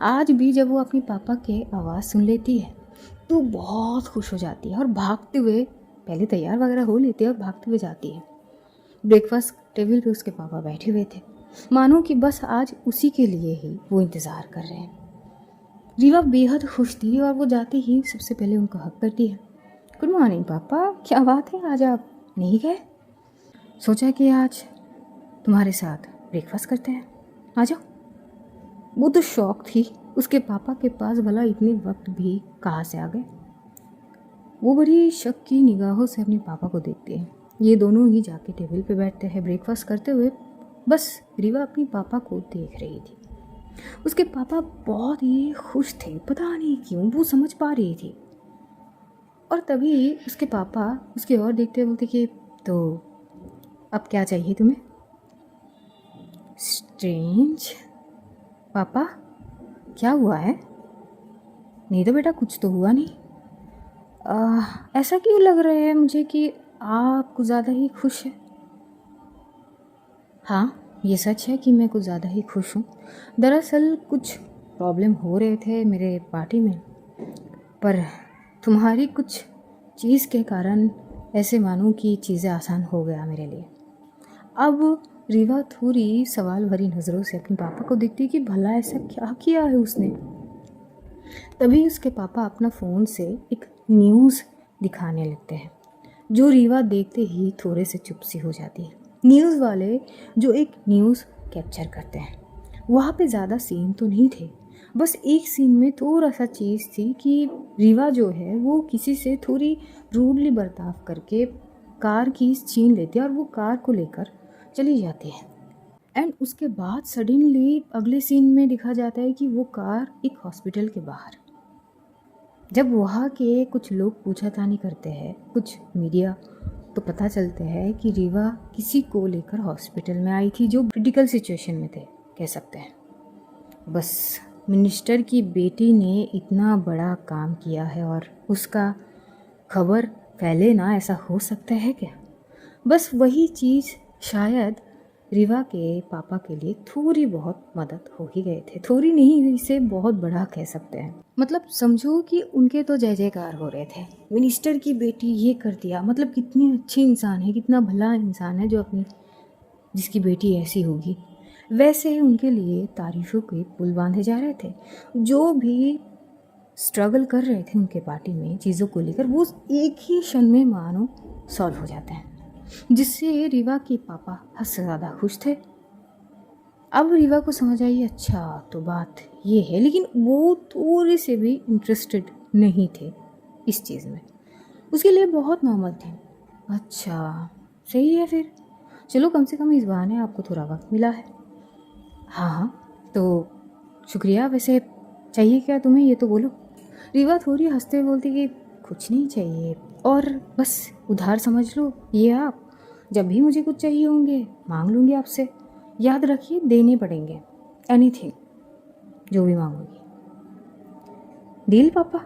आज भी जब वो अपने पापा के आवाज़ सुन लेती है तो बहुत खुश हो जाती है और भागते हुए पहले तैयार वगैरह हो लेती है और भागते हुए जाती है। ब्रेकफास्ट टेबल पे उसके पापा बैठे हुए थे, मानो कि बस आज उसी के लिए ही वो इंतज़ार कर रहे हैं। रीवा बेहद खुश थी और वो जाते ही सबसे पहले उनको हक करती है। गुड मॉर्निंग पापा, क्या बात है आज आप नहीं गए? सोचा कि आज तुम्हारे साथ ब्रेकफास्ट करते हैं, आ जाओ। वो तो शौक थी, उसके पापा के पास भला इतने वक्त भी कहाँ से आ गए। वो बड़ी शक की निगाहों से अपने पापा को देखते हैं। ये दोनों ही जाके टेबल पे बैठते हैं ब्रेकफास्ट करते हुए। बस रीवा अपने पापा को देख रही थी। उसके पापा बहुत ही खुश थे, पता नहीं क्यों, वो समझ पा रही थी। और तभी उसके पापा उसकी ओर देखते बोलते कि तो अब क्या चाहिए तुम्हें? स्ट्रेंज, पापा क्या हुआ है? नहीं तो बेटा कुछ तो हुआ नहीं। ऐसा क्यों लग रहा है मुझे कि आप कुछ ज़्यादा ही खुश हैं? हाँ ये सच है कि मैं कुछ ज़्यादा ही खुश हूँ। दरअसल कुछ प्रॉब्लम हो रहे थे मेरे पार्टी में, पर तुम्हारी कुछ चीज़ के कारण ऐसे मानो कि चीज़ें आसान हो गया मेरे लिए। अब रीवा थोड़ी सवाल भरी नज़रों से अपने पापा को देखती कि भला ऐसा क्या किया है उसने। तभी उसके पापा अपना फ़ोन से एक न्यूज़ दिखाने लगते हैं, जो रीवा देखते ही थोड़े से चुप सी हो जाती है। न्यूज़ वाले जो एक न्यूज़ कैप्चर करते हैं, वहाँ पे ज़्यादा सीन तो नहीं थे, बस एक सीन में थोड़ा सा चीज़ थी कि रीवा जो है वो किसी से थोड़ी रूडली बर्ताव करके कार की छीन लेती है और वो कार को लेकर चली जाती है। एंड उसके बाद सडनली अगले सीन में दिखा जाता है कि वो कार एक हॉस्पिटल के बाहर। जब वहाँ के कुछ लोग पूछताछ करते हैं, कुछ मीडिया, तो पता चलता है कि रीवा किसी को लेकर हॉस्पिटल में आई थी जो क्रिटिकल सिचुएशन में थे, कह सकते हैं। बस मिनिस्टर की बेटी ने इतना बड़ा काम किया है और उसका खबर फैले ना, ऐसा हो सकता है क्या? बस वही चीज़ शायद रीवा के पापा के लिए थोड़ी बहुत मदद हो ही गए थे। थोड़ी नहीं, इसे बहुत बड़ा कह सकते हैं। मतलब समझो कि उनके तो जय जयकार हो रहे थे, मिनिस्टर की बेटी ये कर दिया। मतलब कितनी अच्छी इंसान है, कितना भला इंसान है जो अपनी जिसकी बेटी ऐसी होगी। वैसे उनके लिए तारीफ़ों के पुल बांधे जा रहे थे। जो भी स्ट्रगल कर रहे थे उनके पार्टी में चीज़ों को लेकर, वो एक ही क्षण में मानो सॉल्व हो जाते हैं, जिससे रीवा के पापा हद से ज़्यादा खुश थे। अब रीवा को समझ आई, अच्छा तो बात ये है, लेकिन वो थोड़े से भी इंटरेस्टेड नहीं थे इस चीज़ में। उसके लिए बहुत नॉर्मल थे। अच्छा सही है फिर, चलो कम से कम इस बहाने आपको थोड़ा वक्त मिला है। हाँ हाँ, तो शुक्रिया। वैसे चाहिए क्या तुम्हें, ये तो बोलो। रीवा थोड़ी हंसते हुए बोलती कि कुछ नहीं चाहिए, और बस उधार समझ लो, ये आप जब भी मुझे कुछ चाहिए होंगे मांग लूँगी आपसे। याद रखिए देने पड़ेंगे, एनीथिंग, जो भी मांगोगी। डील पापा?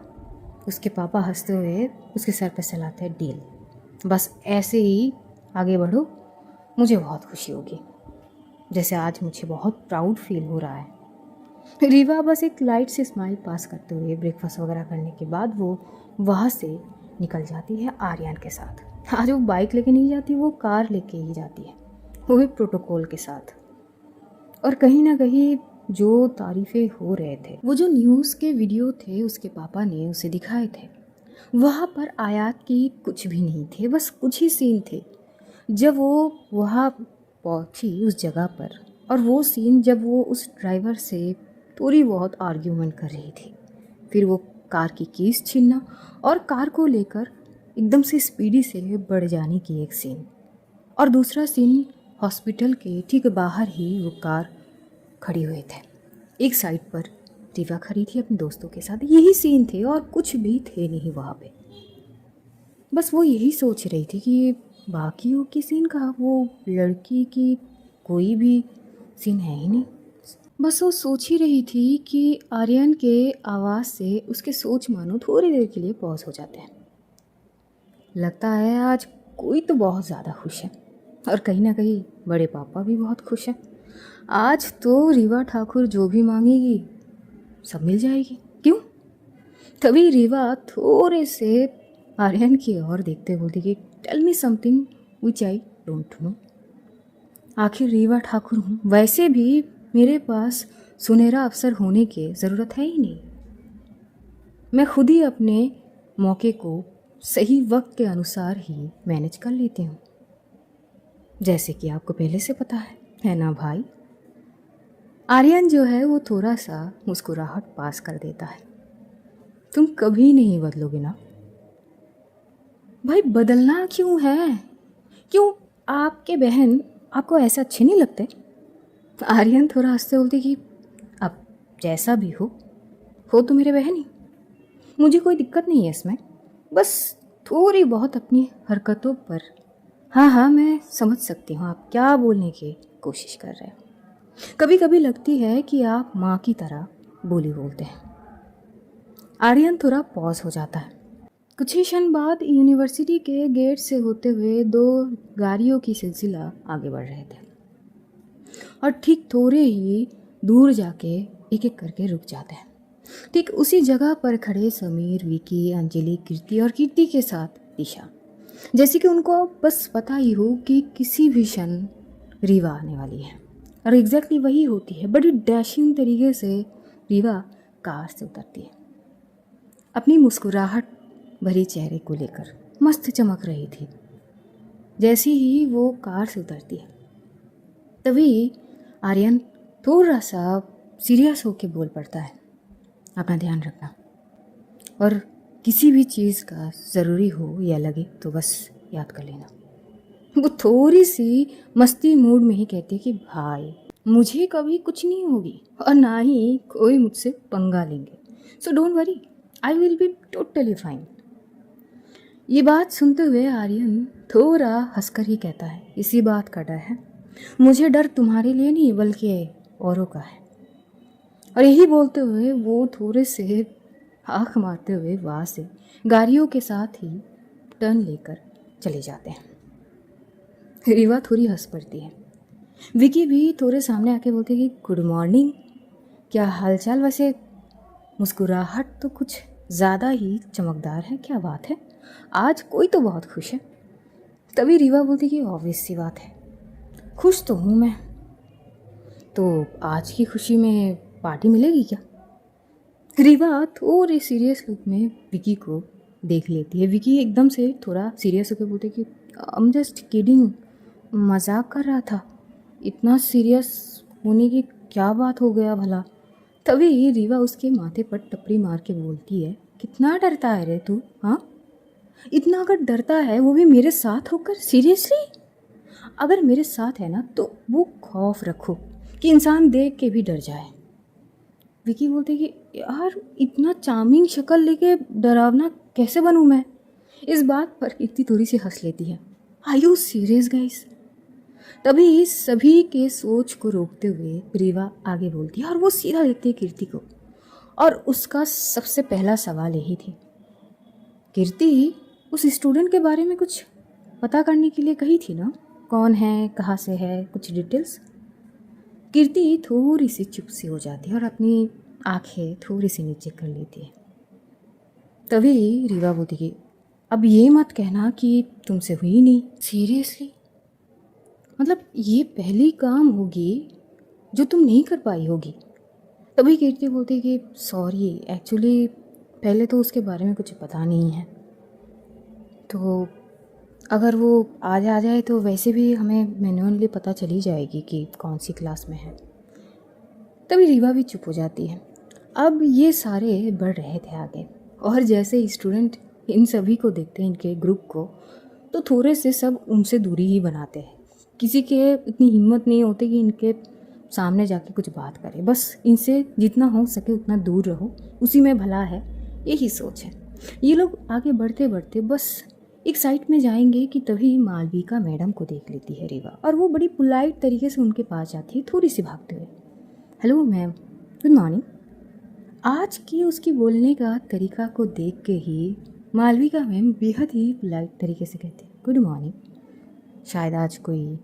उसके पापा हंसते हुए उसके सर पर सहलाते हैं, डील। बस ऐसे ही आगे बढ़ो, मुझे बहुत खुशी होगी, जैसे आज मुझे बहुत प्राउड फील हो रहा है। रीवा बस एक लाइट से स्माइल पास करते हुए ब्रेकफास्ट वगैरह करने के बाद वो वहाँ से निकल जाती है आर्यन के साथ। आज वो बाइक लेके नहीं जाती, वो कार लेके ही जाती है, वो भी प्रोटोकॉल के साथ। और कहीं ना कहीं जो तारीफ़ें हो रहे थे, वो जो न्यूज़ के वीडियो थे उसके पापा ने उसे दिखाए थे, वहाँ पर आयात की कुछ भी नहीं थे, बस कुछ ही सीन थे जब वो वहाँ पहुँची उस जगह पर। और वो सीन जब वो उस ड्राइवर से थोड़ी बहुत आर्ग्यूमेंट कर रही थी, फिर वो कार की कीज छीनना और कार को लेकर एकदम से स्पीडी से बढ़ जाने की एक सीन, और दूसरा सीन हॉस्पिटल के ठीक बाहर ही वो कार खड़ी हुए थे, एक साइड पर रीवा खड़ी थी अपने दोस्तों के साथ। यही सीन थे और कुछ भी थे नहीं वहाँ पे। बस वो यही सोच रही थी कि बाकियों की सीन कहाँ, वो लड़की की कोई भी सीन है ही नहीं। बस वो सोच ही रही थी कि आर्यन के आवाज़ से उसके सोच मानो थोड़ी देर के लिए पॉज हो जाते हैं। लगता है आज कोई तो बहुत ज़्यादा खुश है, और कहीं ना कहीं बड़े पापा भी बहुत खुश हैं। आज तो रीवा ठाकुर जो भी मांगेगी सब मिल जाएगी। क्यों? तभी रीवा थोड़े से आर्यन की ओर देखते बोलती कि tell me something which I don't know. आखिर रीवा ठाकुर हूँ, वैसे भी मेरे पास सुनहरा अवसर होने की ज़रूरत है ही नहीं। मैं खुद ही अपने मौके को सही वक्त के अनुसार ही मैनेज कर लेती हूँ, जैसे कि आपको पहले से पता है ना भाई? आर्यन जो है वो थोड़ा सा मुस्कुराहट पास कर देता है। तुम कभी नहीं बदलोगे ना भाई? बदलना क्यों है? क्यों आपके बहन आपको ऐसा अच्छे नहीं लगते? आर्यन थोड़ा हंसते बोलते कि अब जैसा भी हो तो मेरे बहन ही, मुझे कोई दिक्कत नहीं है इसमें। बस थोड़ी बहुत अपनी हरकतों पर, हाँ हाँ मैं समझ सकती हूँ आप क्या बोलने की कोशिश कर रहे हैं। कभी कभी लगती है कि आप माँ की तरह बोली बोलते हैं। आर्यन थोड़ा पॉज हो जाता है। कुछ ही क्षण बाद यूनिवर्सिटी के गेट से होते हुए दो गाड़ियों की सिलसिला आगे बढ़ रहे थे, और ठीक थोड़े ही दूर जाके एक एक करके रुक जाते हैं। ठीक उसी जगह पर खड़े समीर, विकी, अंजलि, कीर्ति और कीर्ति के साथ दिशा, जैसे कि उनको बस पता ही हो कि किसी भी क्षण रीवा आने वाली है। और एग्जैक्टली वही होती है। बड़ी डैशिंग तरीके से रीवा कार से उतरती है, अपनी मुस्कुराहट भरी चेहरे को लेकर मस्त चमक रही थी। जैसे ही वो कार से उतरती है तभी आर्यन थोड़ा सा सीरियस होके बोल पड़ता है, अपना ध्यान रखना, और किसी भी चीज़ का ज़रूरी हो या लगे तो बस याद कर लेना। वो थोड़ी सी मस्ती मूड में ही कहती है कि भाई मुझे कभी कुछ नहीं होगी और ना ही कोई मुझसे पंगा लेंगे, so don't worry, I will be totally fine. ये बात सुनते हुए आर्यन थोड़ा हंसकर ही कहता है, इसी बात का डर है, मुझे डर तुम्हारे लिए नहीं बल्कि औरों का है। और यही बोलते हुए वो थोड़े से आँख मारते हुए वहाँ से गाड़ियों के साथ ही टर्न लेकर चले जाते हैं। रीवा थोड़ी हंस पड़ती है। विकी भी थोड़े सामने आके बोलती कि गुड मॉर्निंग, क्या हालचाल? वैसे मुस्कुराहट तो कुछ ज़्यादा ही चमकदार है, क्या बात है, आज कोई तो बहुत खुश है। तभी रीवा बोलती कि ऑब्वियस सी बात है, खुश तो हूँ मैं, तो आज की खुशी में पार्टी मिलेगी क्या? रीवा थोड़ी सीरियस लुक में विकी को देख लेती है। विकी एकदम से थोड़ा सीरियस होकर बोलते कि आई एम जस्ट किडिंग, मजाक कर रहा था, इतना सीरियस होने की क्या बात हो गया भला? तभी रीवा उसके माथे पर टपरी मार के बोलती है, कितना डरता है रे तू, हाँ? इतना अगर डरता है वो भी मेरे साथ होकर, सीरियसली? अगर मेरे साथ है ना तो वो खौफ रखो कि इंसान देख के भी डर जाए। विकी बोलते कि यार इतना चार्मिंग शक्ल लेके डरावना कैसे बनूं मैं? इस बात पर कीर्ति थोड़ी सी हंस लेती है। Are you serious guys? तभी सभी के सोच को रोकते हुए रीवा आगे बोलती है और वो सीधा देखती है कीर्ति को, और उसका सबसे पहला सवाल यही थी, कीर्ति उस स्टूडेंट के बारे में कुछ पता करने के लिए कही थी ना? कौन है, कहाँ से है, कुछ डिटेल्स? कीर्ति थोड़ी सी चुप सी हो जाती है और अपनी आंखें थोड़ी सी नीचे कर लेती है। तभी रीवा बोलती कि अब ये मत कहना कि तुमसे हुई नहीं, सीरियसली? मतलब ये पहली काम होगी जो तुम नहीं कर पाई होगी। तभी कीर्ति बोलती कि सॉरी, एक्चुअली पहले तो उसके बारे में कुछ पता नहीं है, तो अगर वो आज आ जाए तो वैसे भी हमें मैन्युअली पता चली जाएगी कि कौन सी क्लास में है। तभी रीवा भी चुप हो जाती है। अब ये सारे बढ़ रहे थे आगे, और जैसे स्टूडेंट इन सभी को देखते हैं, इनके ग्रुप को, तो थोड़े से सब उनसे दूरी ही बनाते हैं। किसी के इतनी हिम्मत नहीं होती कि इनके सामने जाके कुछ बात करे, बस इनसे जितना हो सके उतना दूर रहो, उसी में भला है, यही सोच है। ये लोग आगे बढ़ते बढ़ते बस एक साइड में जाएंगे कि तभी मालविका मैडम को देख लेती है रीवा, और वो बड़ी पोलाइट तरीके से उनके पास जाती है, थोड़ी सी भागते हुए, हेलो मैम, गुड मॉर्निंग। आज की उसकी बोलने का तरीका को देख के ही मालविका मैम बेहद ही पोलाइट तरीके से कहती है, गुड मॉर्निंग, शायद आज कोई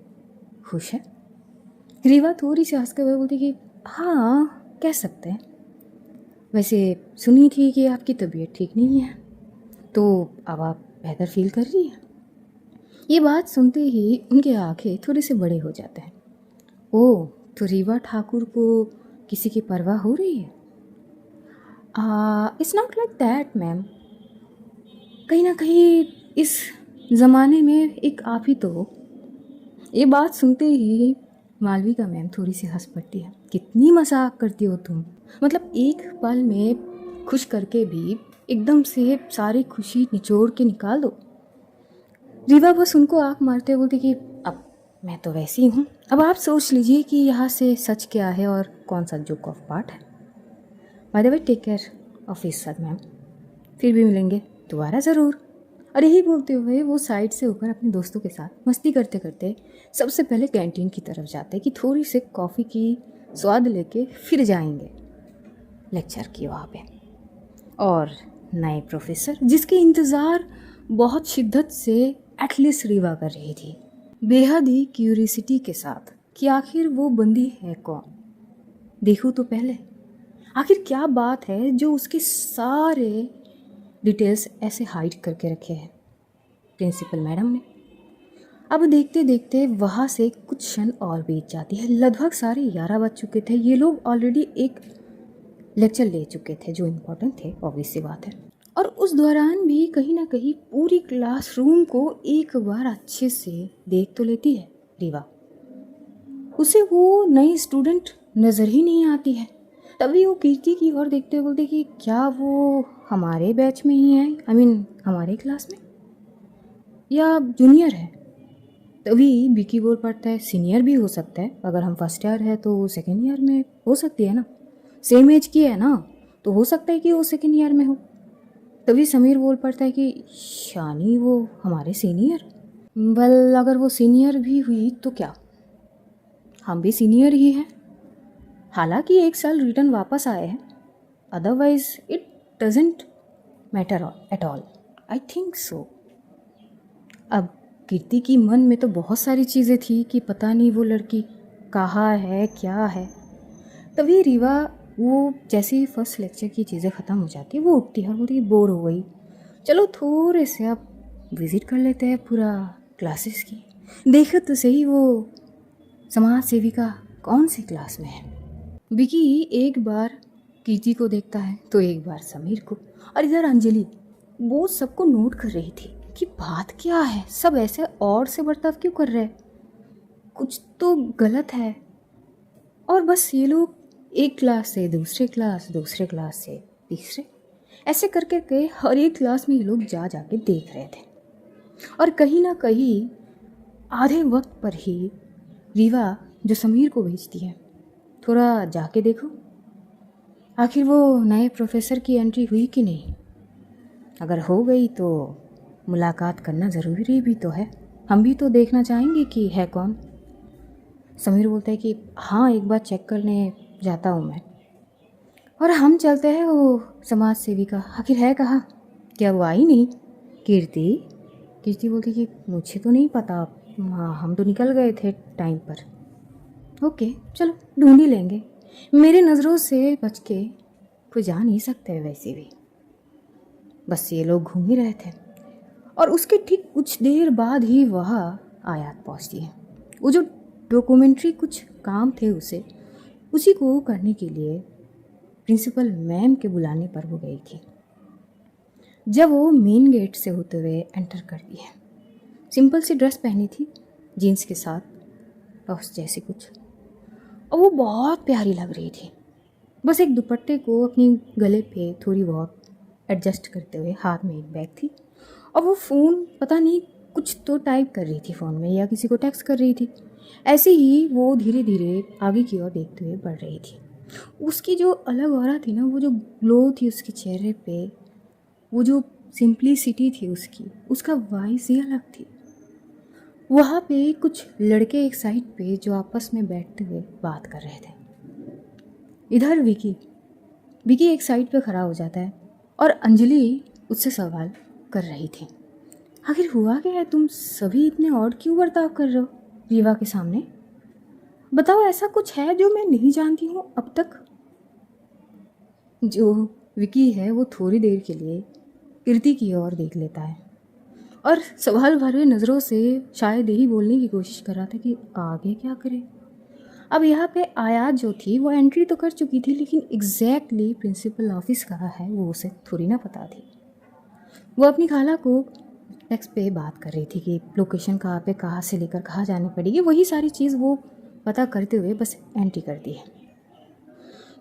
खुश है? रीवा थोड़ी सी हंस कर बोलती कि हाँ, कह सकते हैं। वैसे सुनी थी कि आपकी तबीयत ठीक नहीं है, तो अब आप बेहतर फील कर रही हैं? ये बात सुनते ही उनके आंखें थोड़े से बड़े हो जाते हैं। ओह, तो रीवा ठाकुर को किसी की परवाह हो रही है? It's not like that ma'am, कहीं ना कहीं इस ज़माने में एक आप ही तो हो। ये बात सुनते ही मालविका मैम थोड़ी सी हंस पड़ती है, कितनी मजाक करती हो तुम, मतलब एक पल में खुश करके भी एकदम से सारी खुशी निचोड़ के निकाल दो। रीवा बस उनको आँख मारते हुए बोलती कि अब मैं तो वैसी हूँ, अब आप सोच लीजिए कि यहाँ से सच क्या है और कौन सा जोक ऑफ पार्ट है। By the way, take care of yourself ma'am, फिर भी मिलेंगे दोबारा ज़रूर। और यही बोलते हुए वो साइड से होकर अपने दोस्तों के साथ मस्ती करते करते सबसे पहले कैंटीन की तरफ जाते कि थोड़ी से कॉफ़ी की स्वाद लेके फिर जाएंगे लेक्चर की वहाँ पे। और नए प्रोफेसर जिसके इंतज़ार बहुत शिद्दत से एटलीस्ट रीवा कर रही थी, बेहद ही क्यूरियोसिटी के साथ कि आखिर वो बंदी है कौन, देखूँ तो पहले आखिर क्या बात है जो उसके सारे डिटेल्स ऐसे हाइड करके रखे हैं प्रिंसिपल मैडम ने। अब देखते देखते वहाँ से कुछ क्षण और बीत जाती है, लगभग साढ़े 11 बज चुके थे। ये लोग ऑलरेडी एक लेक्चर ले चुके थे जो इम्पोर्टेंट थे, ऑब्वियस सी बात है, और उस दौरान भी कहीं ना कहीं पूरी क्लासरूम को एक बार अच्छे से देख तो लेती है रीवा, उसे वो नई स्टूडेंट नज़र ही नहीं आती है। तभी वो कीर्ति की ओर देखते हुए बोलते कि क्या वो हमारे बैच में ही है, आई मीन हमारे क्लास में, या जूनियर है? तभी विकी बोल पड़ता है सीनियर भी हो सकता है, अगर हम फर्स्ट ईयर है तो सेकेंड ईयर में हो सकती है ना, सेम एज की है ना, तो हो सकता है कि वो सेकेंड ईयर में हो। तभी समीर बोल पड़ता है कि शानी वो हमारे सीनियर? वेल, अगर वो सीनियर भी हुई तो क्या, हम भी सीनियर ही हैं, हालांकि एक साल रिटर्न वापस आए हैं, otherwise it doesn't matter at all, I think so. अब कीर्ति की मन में तो बहुत सारी चीज़ें थी कि पता नहीं वो लड़की कहाँ है क्या है। तभी रीवा वो जैसे ही फर्स्ट लेक्चर की चीज़ें ख़त्म हो जाती है वो उठती है और बोलती है बोर हो गई, चलो थोड़े से अब विज़िट कर लेते हैं पूरा क्लासेस की। देखो तो सही वो समाज सेविका कौन सी क्लास में है। विकी एक बार कीर्ति को देखता है तो एक बार समीर को, और इधर अंजलि वो सबको नोट कर रही थी कि बात क्या है, सब ऐसे और से बर्ताव क्यों कर रहे हैं, कुछ तो गलत है। और बस ये लोग एक क्लास से दूसरे क्लास, दूसरे क्लास से तीसरे, ऐसे करके के हर एक क्लास में ये लोग जा के देख रहे थे। और कहीं ना कहीं आधे वक्त पर ही रीवा जो समीर को भेजती है, थोड़ा जाके देखो आखिर वो नए प्रोफेसर की एंट्री हुई कि नहीं। अगर हो गई तो मुलाकात करना ज़रूरी भी तो है, हम भी तो देखना चाहेंगे कि है कौन। समीर बोलता है कि हाँ एक बार चेक करने जाता हूँ मैं। और हम चलते हैं वो समाज सेविका आखिर है कहाँ, क्या वो आई नहीं। कीर्ति बोलती कि मुझे तो नहीं पता, हाँ हम तो निकल गए थे टाइम पर। ओके चलो ढूंढ ही लेंगे, मेरे नज़रों से बच के कोई जा नहीं सकते वैसे भी। बस ये लोग घूम ही रहे थे और उसके ठीक कुछ देर बाद ही वह आयात पहुंचती है। वो जो डॉक्यूमेंट्री कुछ काम थे उसी को करने के लिए प्रिंसिपल मैम के बुलाने पर वो गई थी। जब वो मेन गेट से होते हुए एंटर करती है, सिंपल सी ड्रेस पहनी थी जीन्स के साथ, बस जैसे कुछ, और वो बहुत प्यारी लग रही थी। बस एक दुपट्टे को अपनी गले पे थोड़ी बहुत एडजस्ट करते हुए हाथ में एक बैग थी और वो फ़ोन पता नहीं कुछ तो टाइप कर रही थी फ़ोन में या किसी को टेक्स्ट कर रही थी। ऐसे ही वो धीरे धीरे आगे की ओर देखते हुए बढ़ रही थी। उसकी जो अलग ऑरा थी ना, वो जो ग्लो थी उसके चेहरे पे, वो जो सिंप्लिसिटी थी उसका वॉइस ही अलग थी। वहाँ पे कुछ लड़के एक साइड पे जो आपस में बैठते हुए बात कर रहे थे। इधर विकी एक साइड पे खड़ा हो जाता है और अंजलि उससे सवाल कर रही थी, आखिर हुआ क्या है, तुम सभी इतने ऑड क्यों बर्ताव कर रहे हो रीवा के सामने, बताओ ऐसा कुछ है जो मैं नहीं जानती हूँ अब तक। जो विकी है वो थोड़ी देर के लिए कीर्ति की ओर देख लेता है और सवाल भरे नज़रों से शायद यही बोलने की कोशिश कर रहा था कि आगे क्या करे। अब यहाँ पे आयात जो थी वो एंट्री तो कर चुकी थी, लेकिन एग्जैक्टली प्रिंसिपल ऑफिस कहाँ है वो उसे थोड़ी ना पता थी। वो अपनी खाला को टेक्स्ट पे बात कर रही थी कि लोकेशन कहाँ पे, कहाँ से लेकर कहाँ जानी पड़ेगी, वही सारी चीज़ वो पता करते हुए बस एंट्री करती है।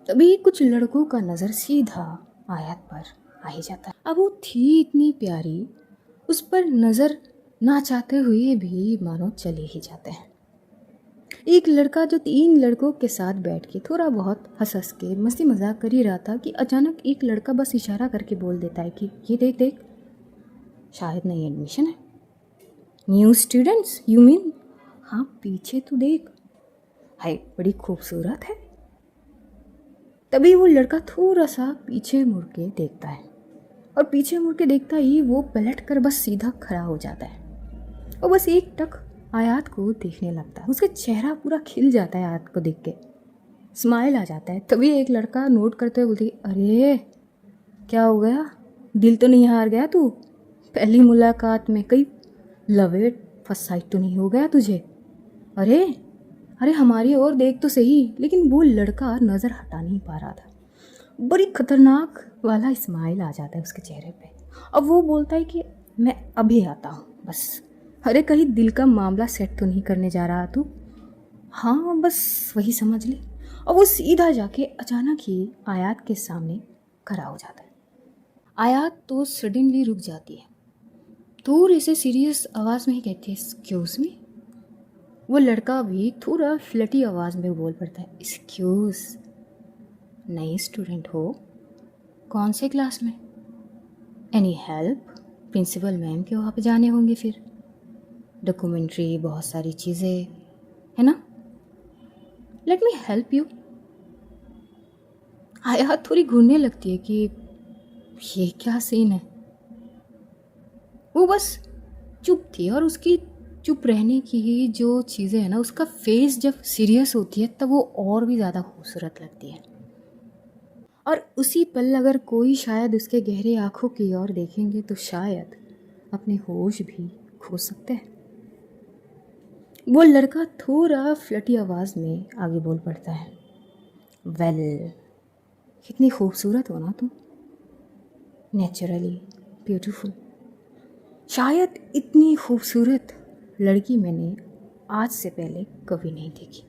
तभी कुछ लड़कों का नज़र सीधा आयात पर आ ही जाता है। अब वो थी इतनी प्यारी, उस पर नज़र ना चाहते हुए भी मानो चले ही जाते हैं। एक लड़का जो 3 लड़कों के साथ बैठ के थोड़ा बहुत हंस के मस्ती मजाक कर ही रहा था कि अचानक एक लड़का बस इशारा करके बोल देता है कि ये देख देख, शायद नई एडमिशन है, न्यू स्टूडेंट्स यू मीन, हाँ पीछे तो देख, हाय बड़ी खूबसूरत है। तभी वो लड़का थोड़ा सा पीछे मुड़ के देखता है और पीछे मुड़ के देखता ही वो पलट कर बस सीधा खड़ा हो जाता है और बस एक टक आयात को देखने लगता है। उसका चेहरा पूरा खिल जाता है आयात को देख के, स्माइल आ जाता है। तभी एक लड़का नोट करते हुए बोलती है, अरे क्या हो गया, दिल तो नहीं हार गया तू, पहली मुलाकात में कहीं लव एट फर्स्ट साइट तो नहीं हो गया तुझे, अरे अरे हमारी ओर देख तो सही। लेकिन वो लड़का नज़र हटा नहीं पा रहा था, बड़ी खतरनाक वाला स्माइल आ जाता है उसके चेहरे पे। अब वो बोलता है कि मैं अभी आता हूँ बस, अरे कहीं दिल का मामला सेट तो नहीं करने जा रहा तू, हाँ बस वही समझ ले। और वो सीधा जाके अचानक ही आयात के सामने खड़ा हो जाता है। आयात तो सडनली रुक जाती है, थोड़ी से सीरियस आवाज़ में ही कहती है, एक्सक्यूज़ मी। वो लड़का भी थोड़ा फ्लटी आवाज़ में बोल पड़ता है, एक्सक्यूज़, नई स्टूडेंट हो, कौन से क्लास में, एनी हेल्प, प्रिंसिपल मैम के वहाँ पे जाने होंगे, फिर डॉक्यूमेंट्री, बहुत सारी चीज़ें है ना, लेट मी हेल्प यू। आयात थोड़ी घूरने लगती है कि ये क्या सीन है। वो बस चुप थी और उसकी चुप रहने की जो चीज़ें हैं ना, उसका फेस जब सीरियस होती है तब वो और भी ज़्यादा खूबसूरत लगती है। और उसी पल अगर कोई शायद उसके गहरे आँखों की ओर देखेंगे तो शायद अपने होश भी खो सकते हैं। वो लड़का थोड़ा फ्लटी आवाज़ में आगे बोल पड़ता है, वेल, कितनी खूबसूरत हो ना तुम, नेचुरली ब्यूटीफुल। शायद इतनी खूबसूरत लड़की मैंने आज से पहले कभी नहीं देखी,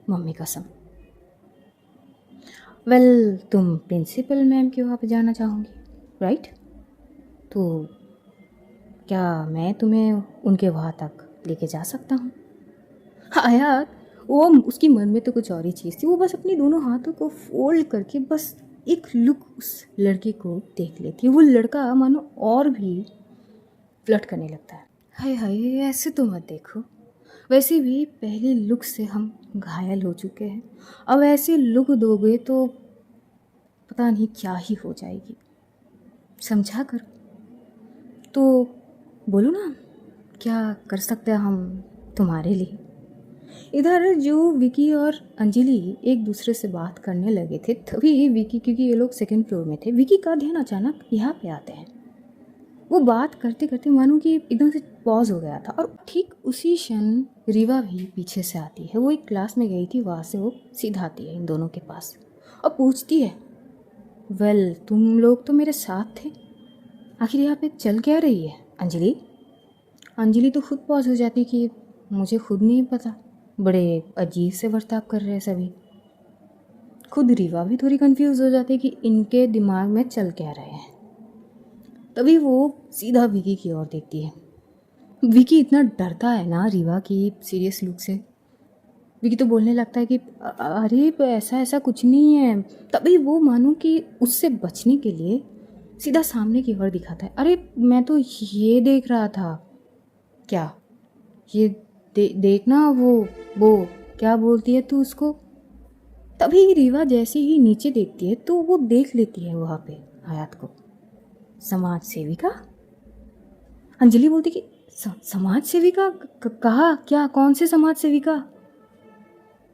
मम्मी कसम। वेल, तुम प्रिंसिपल मैम के वहाँ पे जाना चाहोगी, राइट? तो क्या मैं तुम्हें उनके वहाँ तक लेके जा सकता हूँ? हाँ यार, वो उसकी मन में तो कुछ और ही चीज़ थी। वो बस अपनी दोनों हाथों को फोल्ड करके बस एक लुक उस लड़के को देख लेती है। वो लड़का मानो और भी फ्लर्ट करने लगता है। हाय हाय, ऐसे तो मत देखो, वैसे भी पहली लुक से हम घायल हो चुके हैं। अब ऐसे लुक दोगे तो पता नहीं क्या ही हो जाएगी, समझा कर। तो बोलो ना, क्या कर सकते हैं हम तुम्हारे लिए? इधर जो विकी और अंजलि एक दूसरे से बात करने लगे थे, तभी विकी, क्योंकि ये लोग सेकंड फ्लोर में थे, विकी का ध्यान अचानक यहाँ पे आते हैं। वो बात करते करते मानो कि एकदम से पॉज हो गया था, और ठीक उसी क्षण रीवा भी पीछे से आती है। वो एक क्लास में गई थी, वहाँ से वो सीधा आती है इन दोनों के पास और पूछती है, वेल, तुम लोग तो मेरे साथ थे, आखिर यहाँ पे चल क्या रही है अंजलि? अंजलि तो खुद पॉज हो जाती कि मुझे खुद नहीं पता, बड़े अजीब से बर्ताव कर रहे हैं सभी। खुद रीवा भी थोड़ी कंफ्यूज हो जाती कि इनके दिमाग में चल क्या रहे हैं। तभी वो सीधा विकी की ओर देखती है। विकी इतना डरता है ना रीवा की सीरियस लुक से। विकी तो बोलने लगता है कि अरे ऐसा ऐसा कुछ नहीं है। तभी वो मानो कि उससे बचने के लिए सीधा सामने की ओर दिखाता है, अरे मैं तो ये देख रहा था। क्या? ये देखना, वो क्या बोलती है तू उसको? तभी रीवा जैसे ही नीचे देखती है तो वो देख लेती है वहाँ पे हयात को। समाज सेविका? अंजलि बोलती कि समाज सेविका? कहा क्या? कौन से समाज सेविका?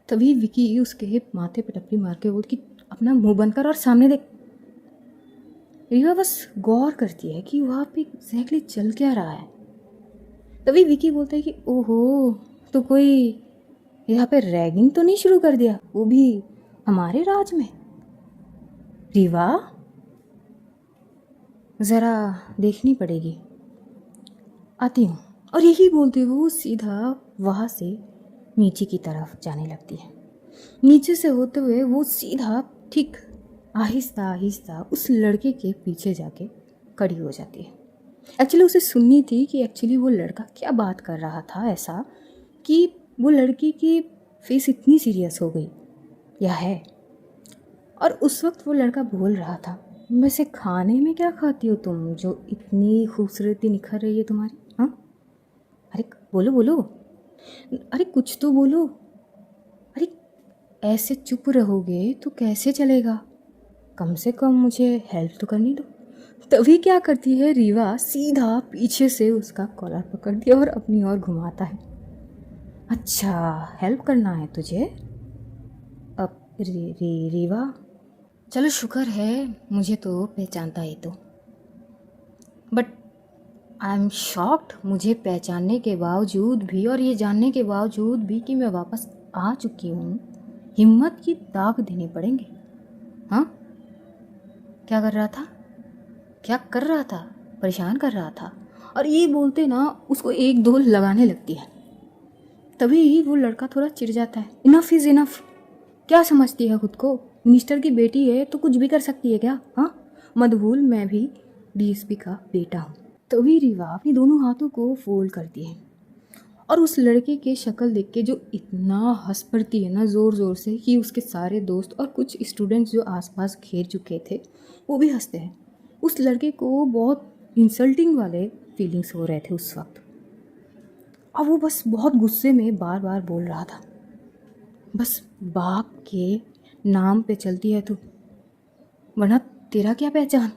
तभी विकी उसके माथे पे टपली मार के बोलती कि अपना मुंह बंद कर और सामने देख। रीवा बस गौर करती है कि वहाँ पे एग्जैक्टली चल क्या रहा है। तभी विकी बोलता है कि ओहो, तो कोई यहाँ पे रैगिंग तो नहीं शुरू कर दिया, वो भी हमारे राज में? रीवा, ज़रा देखनी पड़ेगी, आती हूँ। और यही बोलते हुए वो सीधा वहाँ से नीचे की तरफ जाने लगती है। नीचे से होते हुए वो सीधा ठीक आहिस्ता आहिस्ता उस लड़के के पीछे जाके खड़ी हो जाती है। एक्चुअली उसे सुननी थी कि एक्चुअली वो लड़का क्या बात कर रहा था ऐसा कि वो लड़की की फेस इतनी सीरियस हो गई या है। और उस वक्त वो लड़का बोल रहा था, वैसे खाने में क्या खाती हो तुम जो इतनी खूबसूरती निखर रही है तुम्हारी? हाँ, अरे बोलो बोलो, अरे कुछ तो बोलो। अरे ऐसे चुप रहोगे तो कैसे चलेगा, कम से कम मुझे हेल्प तो करनी दो। तभी क्या करती है रीवा, सीधा पीछे से उसका कॉलर पकड़ दिया और अपनी ओर घुमाता है। अच्छा, हेल्प करना है तुझे? अब रीवा, चलो शुक्र है मुझे तो पहचानता है तो, बट आई एम शॉक्ड, मुझे पहचानने के बावजूद भी और ये जानने के बावजूद भी कि मैं वापस आ चुकी हूँ, हिम्मत की दाग देने पड़ेंगे। हाँ, क्या कर रहा था, क्या कर रहा था? परेशान कर रहा था। और ये बोलते ना उसको एक दो लगाने लगती है। तभी वो लड़का थोड़ा चिढ़ जाता है, इनफ इज़ इनफ, क्या समझती है खुद को, मिनिस्टर की बेटी है तो कुछ भी कर सकती है क्या? हाँ, मत भूल मैं भी डीएसपी का बेटा हूँ। तभी रीवा अपनी दोनों हाथों को फोल्ड करती है और उस लड़के के शक्ल देख के जो इतना हंस पड़ती है ना ज़ोर ज़ोर से कि उसके सारे दोस्त और कुछ स्टूडेंट्स जो आसपास घेर चुके थे वो भी हंसते हैं। उस लड़के को बहुत इंसल्टिंग वाले फीलिंग्स हो रहे थे उस वक्त। अब वो बस बहुत गुस्से में बार बार बोल रहा था, बस बाप के नाम पे चलती है तू, वरना तेरा क्या पहचान,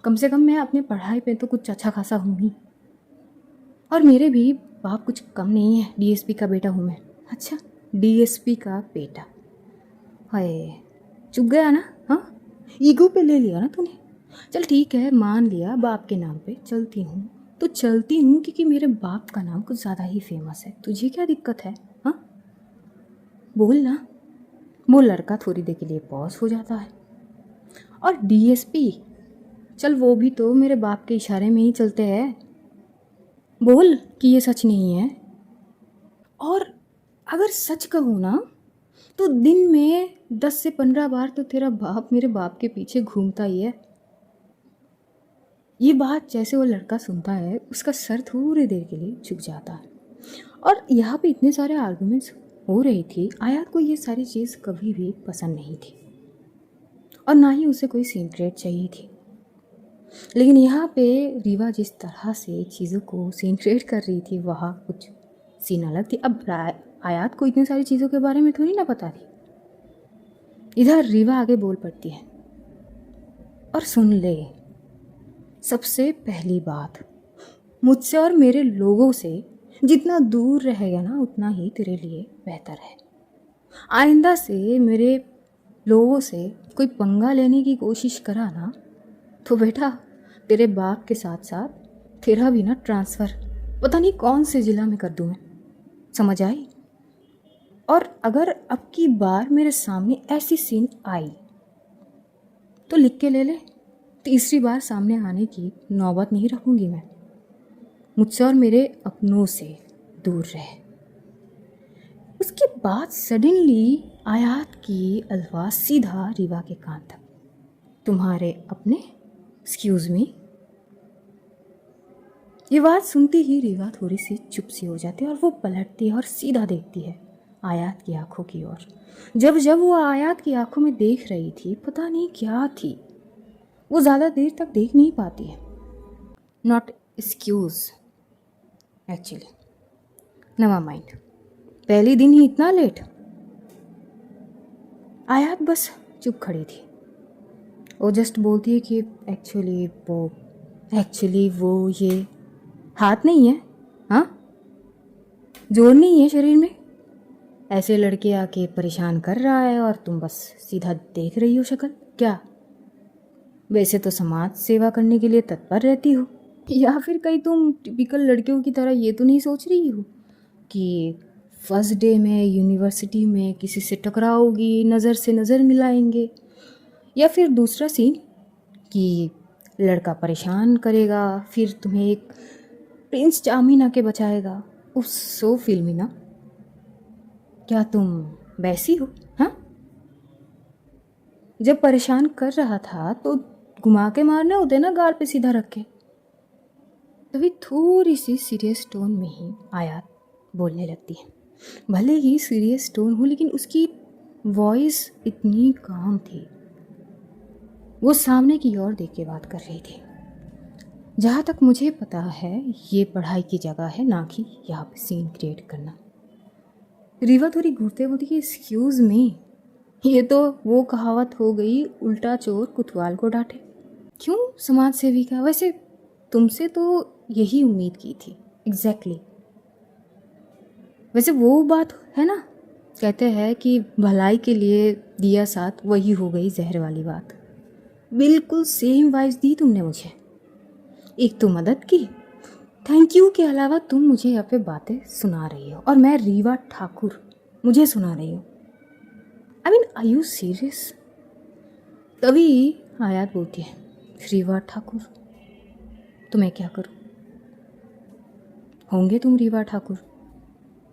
कम से कम मैं अपने पढ़ाई पे तो कुछ अच्छा खासा हूँ ही। और मेरे भी बाप कुछ कम नहीं है, डीएसपी का बेटा हूँ मैं। अच्छा, डीएसपी का बेटा? हाय, चुप गया ना? हाँ, ईगो पे ले लिया ना तूने। चल ठीक है, मान लिया बाप के नाम पे चलती हूँ तो चलती हूँ, क्योंकि मेरे बाप का नाम कुछ ज़्यादा ही फेमस है। तुझे क्या दिक्कत है? हाँ, बोल ना। वो लड़का थोड़ी देर के लिए पॉज हो जाता है। और डीएसपी, चल वो भी तो मेरे बाप के इशारे में ही चलते हैं। बोल कि ये सच नहीं है। और अगर सच कहूँ ना तो दिन में 10 से 15 बार तो तेरा बाप मेरे बाप के पीछे घूमता ही है। ये बात जैसे वो लड़का सुनता है, उसका सर थोड़ी देर के लिए झुक जाता है। और यहाँ पे इतने सारे आर्गुमेंट्स हो रही थी, आयात को ये सारी चीज़ कभी भी पसंद नहीं थी और ना ही उसे कोई सीन क्रिएट चाहिए थी। लेकिन यहाँ पे रीवा जिस तरह से चीज़ों को सीन क्रिएट कर रही थी, वहाँ कुछ सीन अलग थी। अब आयात को इतनी सारी चीज़ों के बारे में थोड़ी ना पता थी। इधर रीवा आगे बोल पड़ती है, और सुन ले, सबसे पहली बात, मुझसे और मेरे लोगों से जितना दूर रहेगा ना उतना ही तेरे लिए बेहतर है। आइंदा से मेरे लोगों से कोई पंगा लेने की कोशिश करा ना तो बेटा तेरे बाप के साथ साथ तेरा भी ना ट्रांसफ़र पता नहीं कौन से ज़िला में कर दूँ मैं। समझ आई? और अगर अब की बार मेरे सामने ऐसी सीन आई तो लिख के ले ले, तीसरी बार सामने आने की नौबत नहीं रखूँगी मैं। मुझसे और मेरे अपनों से दूर रहे। उसके बाद सडनली आयात की अल्फाज सीधा रीवा के कान तक, तुम्हारे अपने? Excuse me. ये बात सुनती ही रीवा थोड़ी सी चुप सी हो जाती है और वो पलटती है और सीधा देखती है आयात की आंखों की ओर। जब जब वो आयात की आंखों में देख रही थी, पता नहीं क्या थी, वो ज़्यादा देर तक देख नहीं पाती है। Not excuse actually, never mind. पहले दिन ही इतना लेट? आयात बस चुप खड़ी थी। वो जस्ट बोलती है कि एक्चुअली वो ये हाथ नहीं है, हाँ, जोर नहीं है शरीर में। ऐसे लड़के आके परेशान कर रहा है और तुम बस सीधा देख रही हो शक्ल। क्या वैसे तो समाज सेवा करने के लिए तत्पर रहती हो, या फिर कहीं तुम टिपिकल लड़कियों की तरह ये तो नहीं सोच रही हो कि फर्स्ट डे में यूनिवर्सिटी में किसी से टकराओगी, नज़र से नज़र मिलाएंगे, या फिर दूसरा सीन कि लड़का परेशान करेगा फिर तुम्हें एक प्रिंस चार्मिंग आके बचाएगा। उफ, सो फिल्मी ना। क्या तुम वैसी हो? हाँ, जब परेशान कर रहा था तो घुमा के मारने होते ना गाल पे सीधा रख के। तभी थोड़ी सी सीरियस टोन में ही आयात बोलने लगती है। भले ही सीरियस टोन हो, लेकिन उसकी वॉइस इतनी काम थी। वो सामने की ओर देख के बात कर रही थी। जहाँ तक मुझे पता है ये पढ़ाई की जगह है, ना कि यहाँ पे सीन क्रिएट करना। रीवा थोड़ी घूरते बोलती कि एक्सक्यूज़ मी, ये तो वो कहावत हो गई, उल्टा चोर कुतवाल को डांटे। क्यों समाज सेवी का? वैसे तुमसे तो यही उम्मीद की थी। एग्जैक्टली। वैसे वो बात है ना, कहते हैं कि भलाई के लिए दिया साथ वही हो गई जहर वाली बात। बिल्कुल सेम वाइब्स दी तुमने मुझे। एक तो मदद की, थैंक यू के अलावा तुम मुझे यहाँ पे बातें सुना रही हो, और मैं रीवा ठाकुर मुझे सुना रही हूँ। I mean, are you serious? तभी आयात बोलती है, रीवा ठाकुर तो मैं क्या करूँ? होंगे तुम रीवा ठाकुर,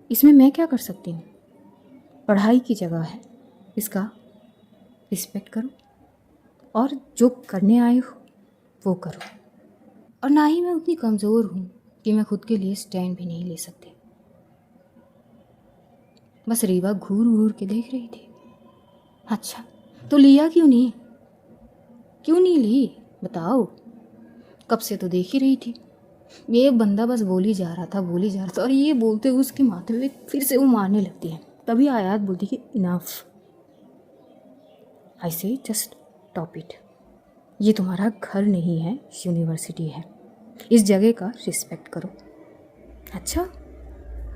इसमें मैं क्या कर सकती हूँ? पढ़ाई की जगह है, इसका रिस्पेक्ट करो और जो करने आए हो वो करो। और ना ही मैं उतनी कमज़ोर हूँ कि मैं खुद के लिए स्टैंड भी नहीं ले सकती। बस रीवा घूर घूर के देख रही थी। अच्छा, तो लिया क्यों नहीं? क्यों नहीं ली बताओ? कब से तो देख ही रही थी। ये बंदा बस बोल ही जा रहा था, और ये बोलते हुए उसके माथे पे फिर से वो मारने लगती है। तभी आयात बोलती कि इनफ, आई से जस्ट स्टॉप इट। ये तुम्हारा घर नहीं है, यूनिवर्सिटी है। इस जगह का रिस्पेक्ट करो। अच्छा,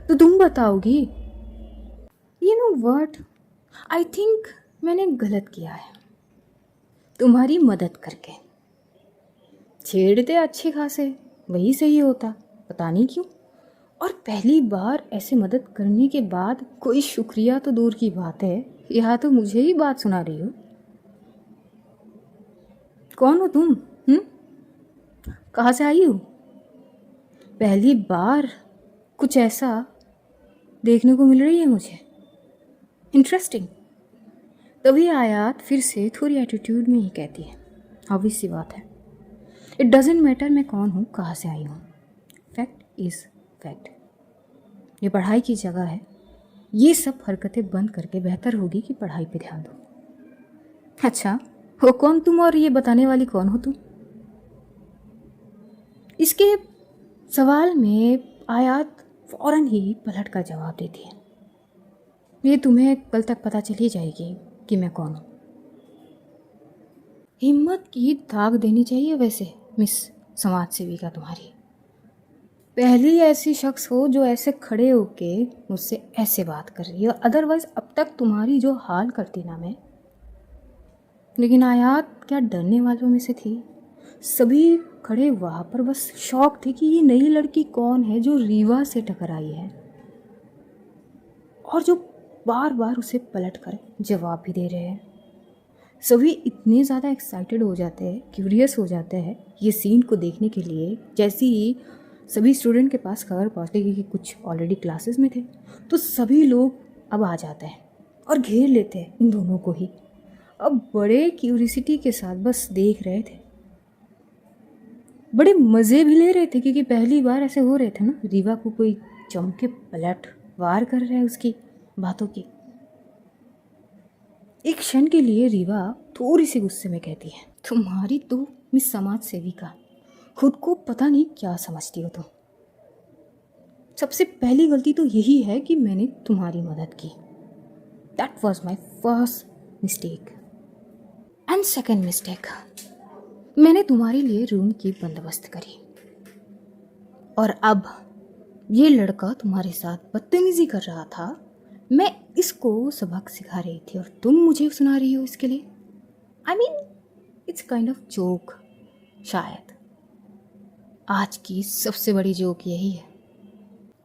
तो तुम बताओगी? You know what, I think मैंने गलत किया है तुम्हारी मदद करके। छेड़ते अच्छे खासे, वही सही होता, पता नहीं क्यों। और पहली बार ऐसे मदद करने के बाद कोई शुक्रिया तो दूर की बात है, यहाँ तो मुझे ही बात सुना रही हो। कौन हो तुम? कहाँ से आई हो? पहली बार कुछ ऐसा देखने को मिल रही है मुझे, इंटरेस्टिंग। तभी आयात फिर से थोड़ी एटीट्यूड में ही कहती है, ऑब्वियस सी बात है, इट डजेंट मैटर मैं कौन हूँ, कहाँ से आई हूँ, फैक्ट इज़ फैक्ट। ये पढ़ाई की जगह है, ये सब हरकतें बंद करके बेहतर होगी कि पढ़ाई पे ध्यान दो। अच्छा, हो कौन तुम और ये बताने वाली कौन हो तुम? इसके सवाल में आयात फौरन ही पलट कर जवाब देती है, ये तुम्हें कल तक पता चली जाएगी कि मैं कौन हूँ। हिम्मत की दाग देनी चाहिए वैसे मिस समाज सेविका तुम्हारी। पहली ऐसी शख्स हो जो ऐसे खड़े होके मुझसे ऐसे बात कर रही है, अदरवाइज अब तक तुम्हारी जो हाल करती ना मैं। लेकिन आयात क्या डरने वालों में से थी? सभी खड़े वहाँ पर बस शौक थे कि ये नई लड़की कौन है जो रीवा से टकराई है और जो बार बार उसे पलट कर जवाब भी दे रहे हैं। सभी इतने ज़्यादा एक्साइटेड हो जाते हैं, क्यूरियस हो जाते हैं ये सीन को देखने के लिए। जैसे ही सभी स्टूडेंट के पास खबर पहुँचेगी कि कुछ ऑलरेडी क्लासेस में थे, तो सभी लोग अब आ जाते हैं और घेर लेते हैं इन दोनों को ही। अब बड़े क्यूरियसिटी के साथ बस देख रहे थे, बड़े मज़े भी ले रहे थे, क्योंकि पहली बार ऐसे हो रहे थे ना, रीवा को कोई जम के पलट वार कर रहा है उसकी बातों की। एक क्षण के लिए रीवा थोड़ी सी गुस्से में कहती है, तुम्हारी तो मिस समाज सेविका खुद को पता नहीं क्या समझती हो तुम। सबसे पहली गलती तो यही है कि मैंने तुम्हारी मदद की, that was my first mistake. And second mistake, मैंने तुम्हारे लिए रूम की बंदोबस्त करी और अब ये लड़का तुम्हारे साथ बदतमीजी कर रहा था, मैं इसको सबक सिखा रही थी और तुम मुझे सुना रही हो इसके लिए। I mean it's kind of joke. शायद आज की सबसे बड़ी जोक यही है।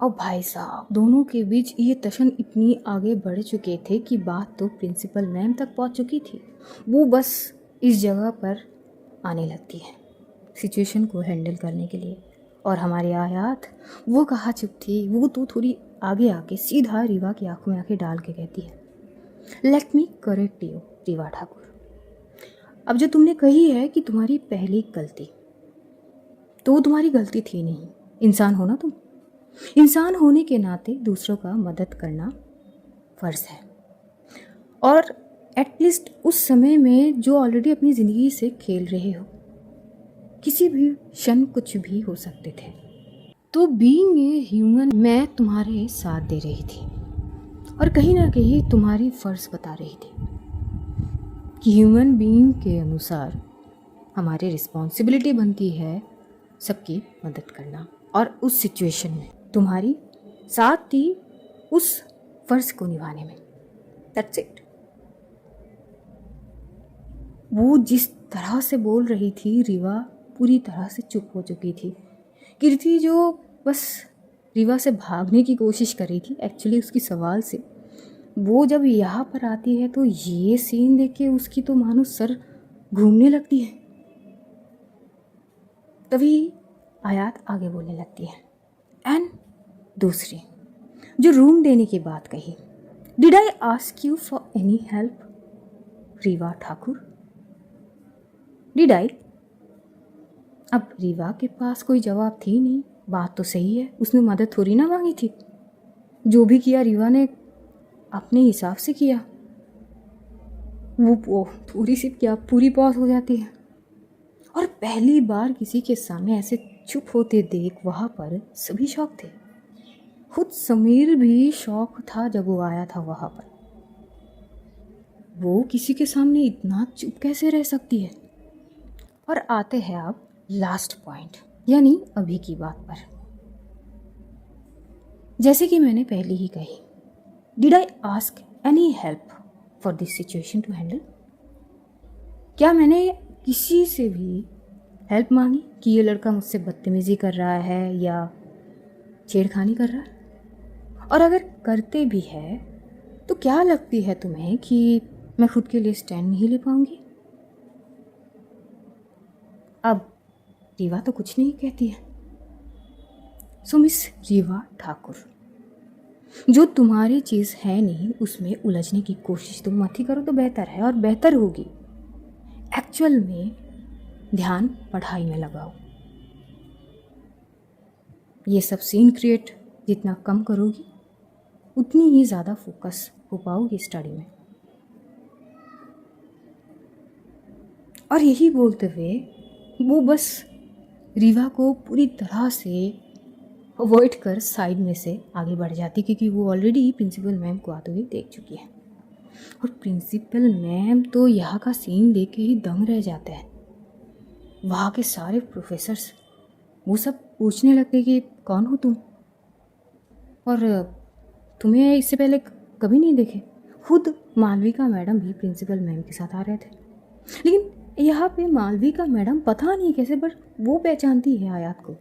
और भाई साहब, दोनों के बीच ये टशन इतनी आगे बढ़ चुके थे कि बात तो प्रिंसिपल मैम तक पहुंच चुकी थी। वो बस इस जगह पर आने लगती है सिचुएशन को हैंडल करने के लिए। और हमारी आयात, वो कहाँ चुप थी, वो तो थोड़ी आगे आके सीधा रीवा की आंखों में आके डाल के कहती है, let me correct you Rewa Thakur. अब जो तुमने कही है कि तुम्हारी पहली गलती, तो वो तुम्हारी गलती थी नहीं। इंसान हो ना तुम, इंसान होने के नाते दूसरों का मदद करना फ़र्ज़ है। और एटलीस्ट उस समय में जो ऑलरेडी अपनी ज़िंदगी से खेल रहे हो, किसी भी क्षण कुछ भी हो सकते थे। तो बीइंग ए ह्यूमन मैं तुम्हारे साथ दे रही थी और कहीं ना कहीं तुम्हारी फ़र्ज़ बता रही थी कि ह्यूमन बीइंग के अनुसार हमारी रिस्पॉन्सिबिलिटी बनती है सबकी मदद करना। और उस सिचुएशन में तुम्हारी साथ थी उस फ़र्ज़ को निभाने में, दैट्स इट। वो जिस तरह से बोल रही थी, रीवा पूरी तरह से चुप हो चुकी थी। कीर्ति जो बस रीवा से भागने की कोशिश कर रही थी एक्चुअली उसकी सवाल से, वो जब यहाँ पर आती है तो ये सीन देख के उसकी तो मानो सर घूमने लगती है। तभी आयात आगे बोलने लगती है, एंड दूसरी जो रूम देने की बात कही, did I ask you for any help Rewa Thakur, did I? अब रीवा के पास कोई जवाब थी नहीं। बात तो सही है, उसने मदद थोड़ी ना मांगी थी, जो भी किया रीवा ने अपने हिसाब से किया। वो थोड़ी सी क्या पूरी पॉज हो जाती है। और पहली बार किसी के सामने ऐसे चुप होते देख वहाँ पर सभी शौक थे। खुद समीर भी शौक था जब वो आया था वहाँ पर। वो किसी के सामने इतना चुप कैसे रह सकती है? और आते हैं अब लास्ट पॉइंट, यानी अभी की बात पर। जैसे कि मैंने पहले ही कही, did I ask any help for this situation to handle? क्या मैंने किसी से भी हेल्प मांगी कि ये लड़का मुझसे बदतमीज़ी कर रहा है या छेड़खानी कर रहा है? और अगर करते भी है तो क्या लगती है तुम्हें कि मैं खुद के लिए स्टैंड नहीं ले पाऊंगी? अब रीवा तो कुछ नहीं कहती है। सो मिस रीवा ठाकुर, जो तुम्हारी चीज़ है नहीं उसमें उलझने की कोशिश तुम मत ही करो तो बेहतर है, और बेहतर होगी एक्चुअल में ध्यान पढ़ाई में लगाओ। ये सब सीन क्रिएट जितना कम करोगी उतनी ही ज़्यादा फोकस हो पाओगी स्टडी में। और यही बोलते हुए वो बस रीवा को पूरी तरह से अवॉइड कर साइड में से आगे बढ़ जाती, क्योंकि वो ऑलरेडी प्रिंसिपल मैम को आते हुए देख चुकी है। और प्रिंसिपल मैम तो यहाँ का सीन देख के ही दंग रह जाते हैं। वहाँ के सारे प्रोफेसर्स वो सब पूछने लगते कि कौन हो तुम, और तुम्हें इससे पहले कभी नहीं देखे। खुद मालविका मैडम भी प्रिंसिपल मैम के साथ आ रहे थे, लेकिन यहाँ पे मालविका मैडम पता नहीं कैसे बट वो पहचानती है आयात को।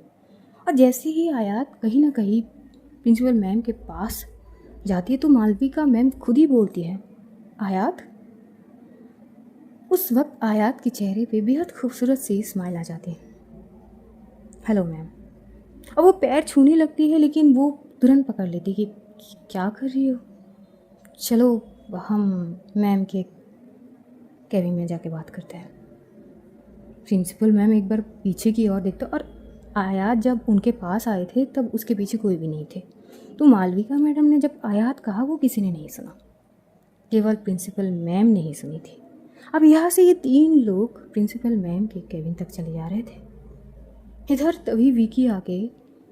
और जैसे ही आयात कहीं ना कहीं प्रिंसिपल मैम के पास जाती है तो मालविका मैम खुद ही बोलती है, आयात। उस वक्त आयात के चेहरे पे बेहद खूबसूरत सी स्माइल आ जाती है, हेलो मैम। और वो पैर छूने लगती है लेकिन वो तुरंत पकड़ लेती है कि क्या कर रही हो, चलो हम मैम के कैबिन में जाके बात करते हैं। प्रिंसिपल मैम एक बार पीछे की ओर देखते, और आयात जब उनके पास आए थे तब उसके पीछे कोई भी नहीं थे। तो मालविका मैडम ने जब आयात कहा वो किसी ने नहीं सुना, केवल प्रिंसिपल मैम ने ही सुनी थी। अब यहाँ से ये 3 लोग प्रिंसिपल मैम के कैबिन तक चले जा रहे थे। इधर तभी विकी आके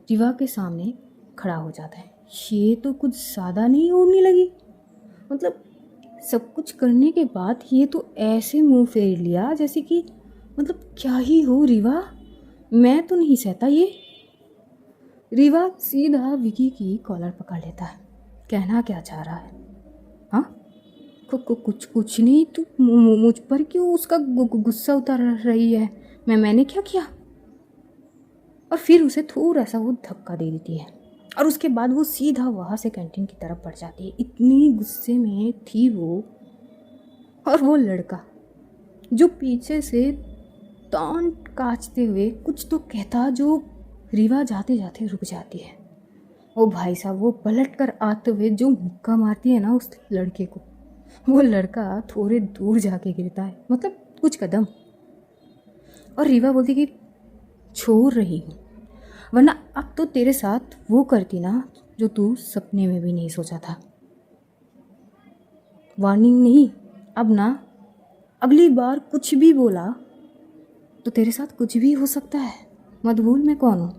रीवा के सामने खड़ा हो जाता है। ये तो कुछ ज़्यादा नहीं उड़ने लगी, मतलब सब कुछ करने के बाद ये तो ऐसे मुंह फेर लिया जैसे कि मतलब क्या ही हो रीवा, मैं तो नहीं सहता ये। रीवा सीधा विकी की कॉलर पकड़ लेता है, कहना क्या चाह रहा है? हाँ कुछ नहीं, तू मुझ पर क्यों उसका गुस्सा उतार रही है? मैंने क्या किया? और फिर उसे थोड़ा सा वो धक्का दे देती है और उसके बाद वो सीधा वहाँ से कैंटीन की तरफ बढ़ जाती है। इतनी गुस्से में थी वो। और वो लड़का जो पीछे से तान काटते हुए कुछ तो कहता, जो रीवा जाते जाते रुक जाती है। ओ भाई साहब, वो पलट कर आते हुए जो मुक्का मारती है ना उस लड़के को, वो लड़का थोड़े दूर जाके गिरता है, मतलब कुछ कदम। और रीवा बोलती कि छोड़ रही हूँ, वरना अब तो तेरे साथ वो करती ना जो तू सपने में भी नहीं सोचा था। वार्निंग नहीं, अब ना अगली बार कुछ भी बोला तो तेरे साथ कुछ भी हो सकता है, मत भूल मैं कौन हूँ।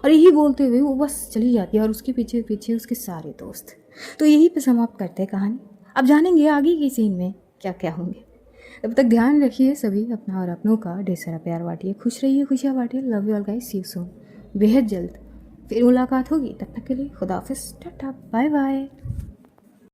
और यही बोलते हुए वो बस चली जाती है और उसके पीछे पीछे उसके सारे दोस्त। तो यही पे समाप्त करते हैं कहानी। अब जानेंगे आगे की सीन में क्या क्या होंगे। तब तक ध्यान रखिए सभी अपना और अपनों का, ढेर सारा प्यार बांटिए, खुश रहिए, खुशियाँ बांटिए। Love you all guys, see you soon. बेहद जल्द फिर मुलाकात होगी, तब तक के लिए खुदा हाफिज़, टाटा, बाय बाय।